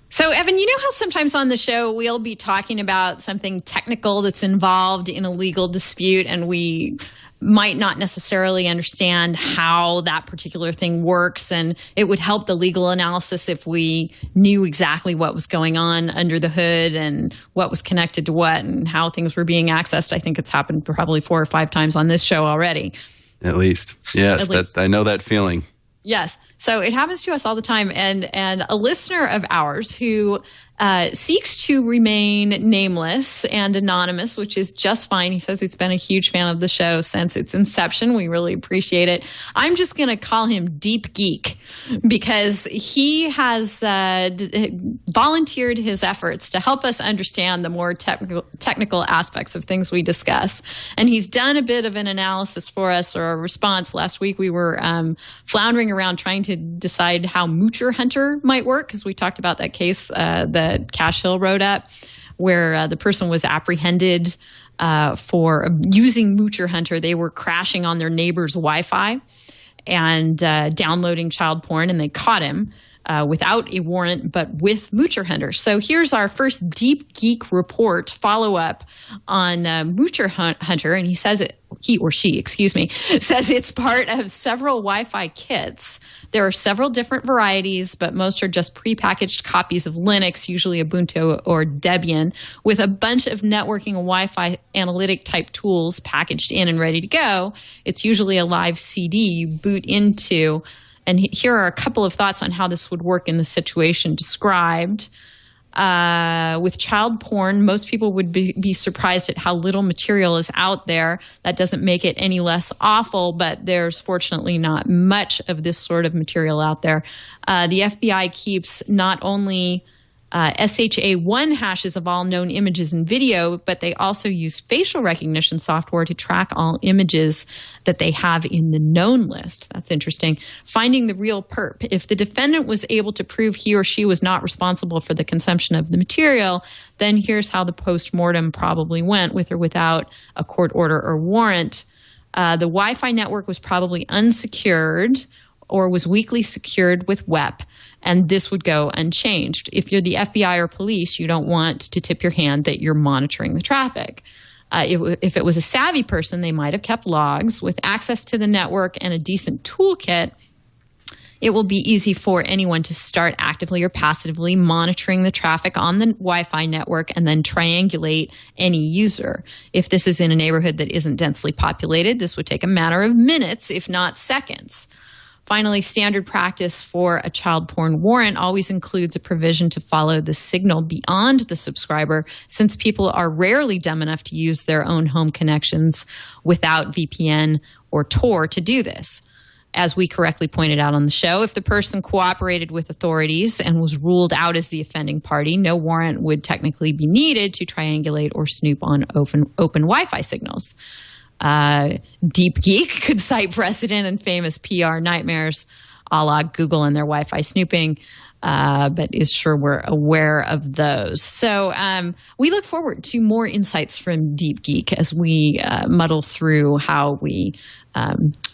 So, Evan, you know how sometimes on the show we'll be talking about something technical that's involved in a legal dispute, and we might not necessarily understand how that particular thing works, and it would help the legal analysis if we knew exactly what was going on under the hood and what was connected to what and how things were being accessed. I think it's happened probably 4 or 5 times on this show already. At least. Yes, I know that feeling. Yes. So it happens to us all the time. And a listener of ours who seeks to remain nameless and anonymous, which is just fine. He says he's been a huge fan of the show since its inception. We really appreciate it. I'm just going to call him Deepgeek because he has volunteered his efforts to help us understand the more technical aspects of things we discuss. And he's done a bit of an analysis for us, or a response. Last week we were floundering around trying to decide how Moocher Hunter might work, because we talked about that case that Cachefly wrote up, where the person was apprehended for using Moocher Hunter. They were crashing on their neighbor's Wi-Fi and downloading child porn, and they caught him without a warrant, but with Moocher Hunter. So here's our first Deepgeek report follow-up on Moocher Hunter, and he or she says it's part of several Wi-Fi kits. There are several different varieties, but most are just prepackaged copies of Linux, usually Ubuntu or Debian, with a bunch of networking and Wi-Fi analytic type tools packaged in and ready to go. It's usually a live CD you boot into. And here are a couple of thoughts on how this would work in the situation described. With child porn, most people would be surprised at how little material is out there. That doesn't make it any less awful, but there's fortunately not much of this sort of material out there. The FBI keeps not only SHA-1 hashes of all known images and video, but they also use facial recognition software to track all images that they have in the known list. That's interesting. Finding the real perp. If the defendant was able to prove he or she was not responsible for the consumption of the material, then here's how the post-mortem probably went, with or without a court order or warrant. The Wi-Fi network was probably unsecured or was weakly secured with WEP, and this would go unchanged. If you're the FBI or police, you don't want to tip your hand that you're monitoring the traffic. If it was a savvy person, they might have kept logs. With access to the network and a decent toolkit, It will be easy for anyone to start actively or passively monitoring the traffic on the Wi-Fi network and then triangulate any user. If this is in a neighborhood that isn't densely populated, this would take a matter of minutes, if not seconds. Finally, standard practice for a child porn warrant always includes a provision to follow the signal beyond the subscriber, since people are rarely dumb enough to use their own home connections without VPN or Tor to do this. As we correctly pointed out on the show, if the person cooperated with authorities and was ruled out as the offending party, no warrant would technically be needed to triangulate or snoop on open Wi-Fi signals. Deepgeek could cite precedent and famous PR nightmares a la Google and their Wi-Fi snooping, but is sure we're aware of those. So we look forward to more insights from Deepgeek as we muddle through how we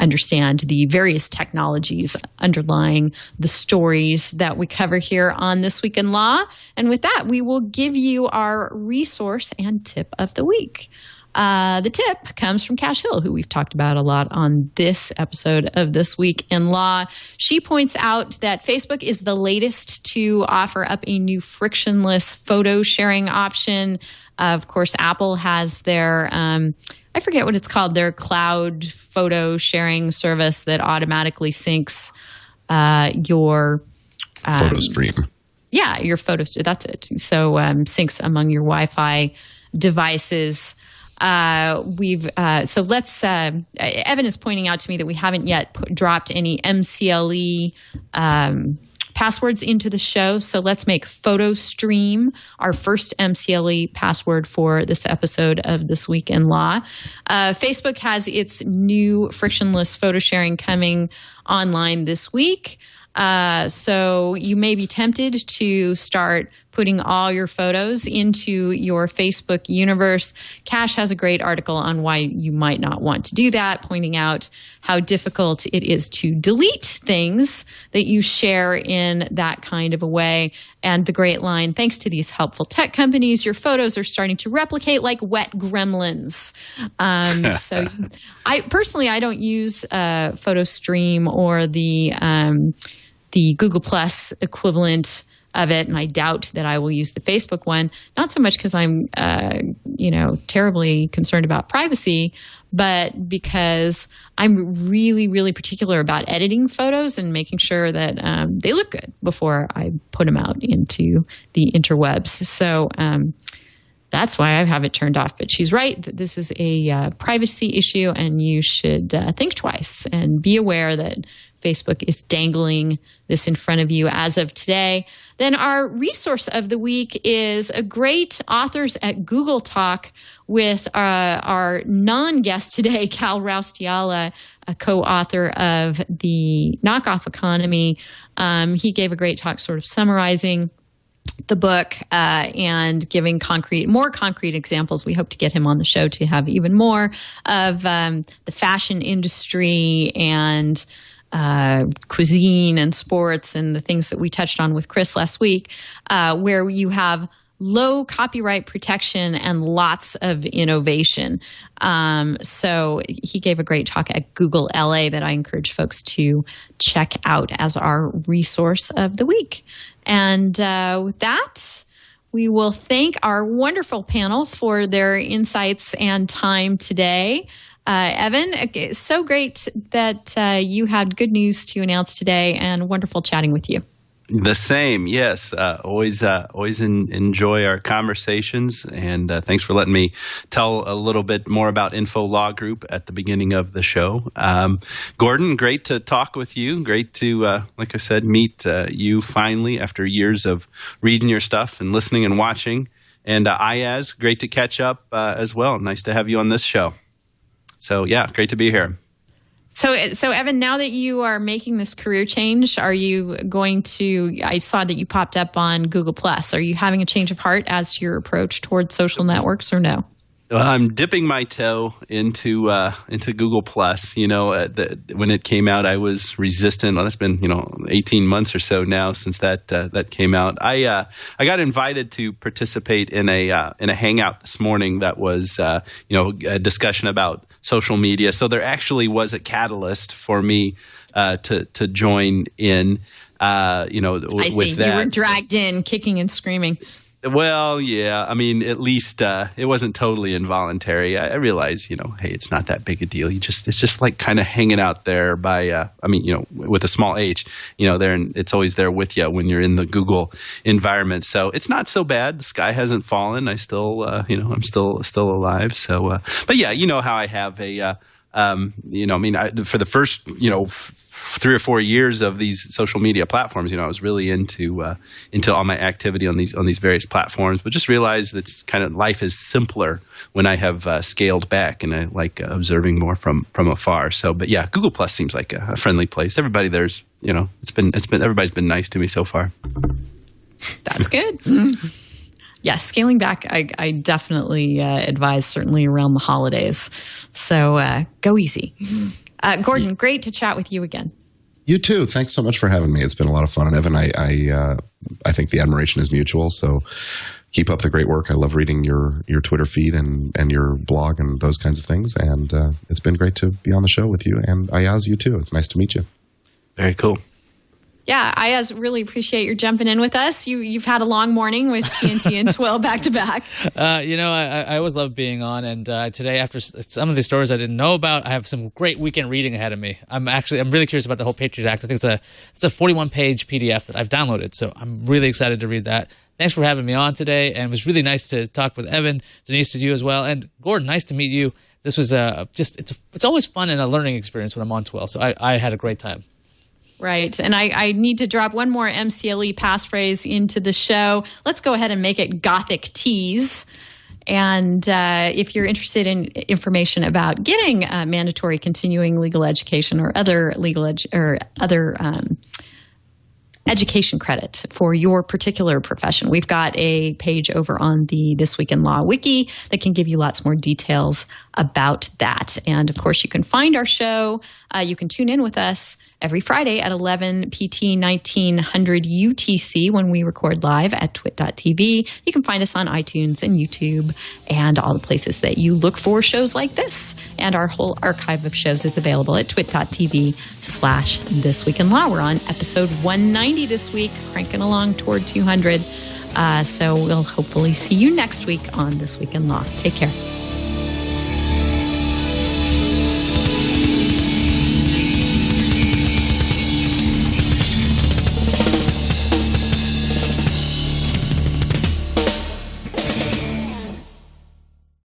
understand the various technologies underlying the stories that we cover here on This Week in Law. And with that, we will give you our resource and tip of the week. The tip comes from Cash Hill, who we've talked about a lot on this episode of This Week in Law. She points out that Facebook is the latest to offer up a new frictionless photo sharing option. Of course, Apple has their, I forget what it's called, their cloud photo sharing service that automatically syncs your photo stream. Yeah, your photo. That's it. So syncs among your Wi-Fi devices. Evan is pointing out to me that we haven't yet dropped any MCLE passwords into the show. So let's make photo stream our first MCLE password for this episode of This Week in Law. Facebook has its new frictionless photo sharing coming online this week. So you may be tempted to start putting all your photos into your Facebook universe. Cash has a great article on why you might not want to do that, pointing out how difficult it is to delete things that you share in that kind of a way. And the great line, thanks to these helpful tech companies, your photos are starting to replicate like wet gremlins. So I don't use PhotoStream or the Google Plus equivalent of it, and I doubt that I will use the Facebook one. Not so much because I'm, terribly concerned about privacy, but because I'm really, really particular about editing photos and making sure that they look good before I put them out into the interwebs. So that's why I have it turned off. But she's right that this is a privacy issue, and you should think twice and be aware that Facebook is dangling this in front of you as of today. Then our resource of the week is a great Authors at Google talk with our non-guest today, Cal Raustiala, a co-author of The Knockoff Economy. He gave a great talk sort of summarizing the book and giving more concrete examples. We hope to get him on the show to have even more of the fashion industry and cuisine and sports and the things that we touched on with Chris last week, where you have low copyright protection and lots of innovation. So he gave a great talk at Google LA that I encourage folks to check out as our resource of the week. And with that, we will thank our wonderful panel for their insights and time today. Evan, so great that you had good news to announce today, and wonderful chatting with you. The same, yes. Always enjoy our conversations, and thanks for letting me tell a little bit more about Info Law Group at the beginning of the show. Gordon, great to talk with you. Great to, like I said, meet you finally after years of reading your stuff and listening and watching. And Iyaz, great to catch up as well. Nice to have you on this show. So, yeah, great to be here. So Evan, now that you are making this career change, are you going to, I saw that you popped up on Google Plus. Are you having a change of heart as to your approach towards social networks or no? Well, I'm dipping my toe into Google Plus. When it came out, I was resistant. Well, it's been 18 months or so now since that came out. I got invited to participate in a hangout this morning that was a discussion about social media. So there actually was a catalyst for me to join in. I see. With that. You were dragged in, kicking and screaming. Well, yeah. I mean, at least it wasn't totally involuntary. I realize, hey, it's not that big a deal. It's just like kind of hanging out there by, with a small H, there, and it's always there with you when you're in the Google environment. So it's not so bad. The sky hasn't fallen. I still, I'm still alive. So, but yeah, how I have a, for the first, 3 or 4 years of these social media platforms, I was really into all my activity on these various platforms, but just realized that kind of life is simpler when I have scaled back, and I like observing more from afar. So, but yeah, Google Plus seems like a friendly place. Everybody there's, everybody's been nice to me so far. That's good. Yeah, scaling back, I definitely advise, certainly around the holidays. So go easy. Gordon, great to chat with you again. You too. Thanks so much for having me. It's been a lot of fun. And Evan, I think the admiration is mutual. So keep up the great work. I love reading your Twitter feed and your blog and those kinds of things. And it's been great to be on the show with you. And Iyaz, you too. It's nice to meet you. Very cool. Yeah, Iyaz, really appreciate your jumping in with us. You've had a long morning with TNT and TWiL back to back. I always love being on, and today, after some of the stories I didn't know about, I have some great weekend reading ahead of me. I'm really curious about the whole Patriot Act. I think it's a 41-page PDF that I've downloaded, so I'm really excited to read that. Thanks for having me on today, and it was really nice to talk with Evan, Denise, to you as well, and Gordon. Nice to meet you. This was it's always fun and a learning experience when I'm on TWiL, so I had a great time. Right. And I need to drop one more MCLE passphrase into the show. Let's go ahead and make it Gothic Tease. And if you're interested in information about getting mandatory continuing legal education or other education credit for your particular profession, we've got a page over on the This Week in Law wiki that can give you lots more details about that. And of course, you can find our show. You can tune in with us every Friday at 11 PT 1900 UTC when we record live at twit.tv. You can find us on iTunes and YouTube and all the places that you look for shows like this. And our whole archive of shows is available at twit.tv/This Week in Law. We're on episode 190 this week, cranking along toward 200. So we'll hopefully see you next week on This Week in Law. Take care.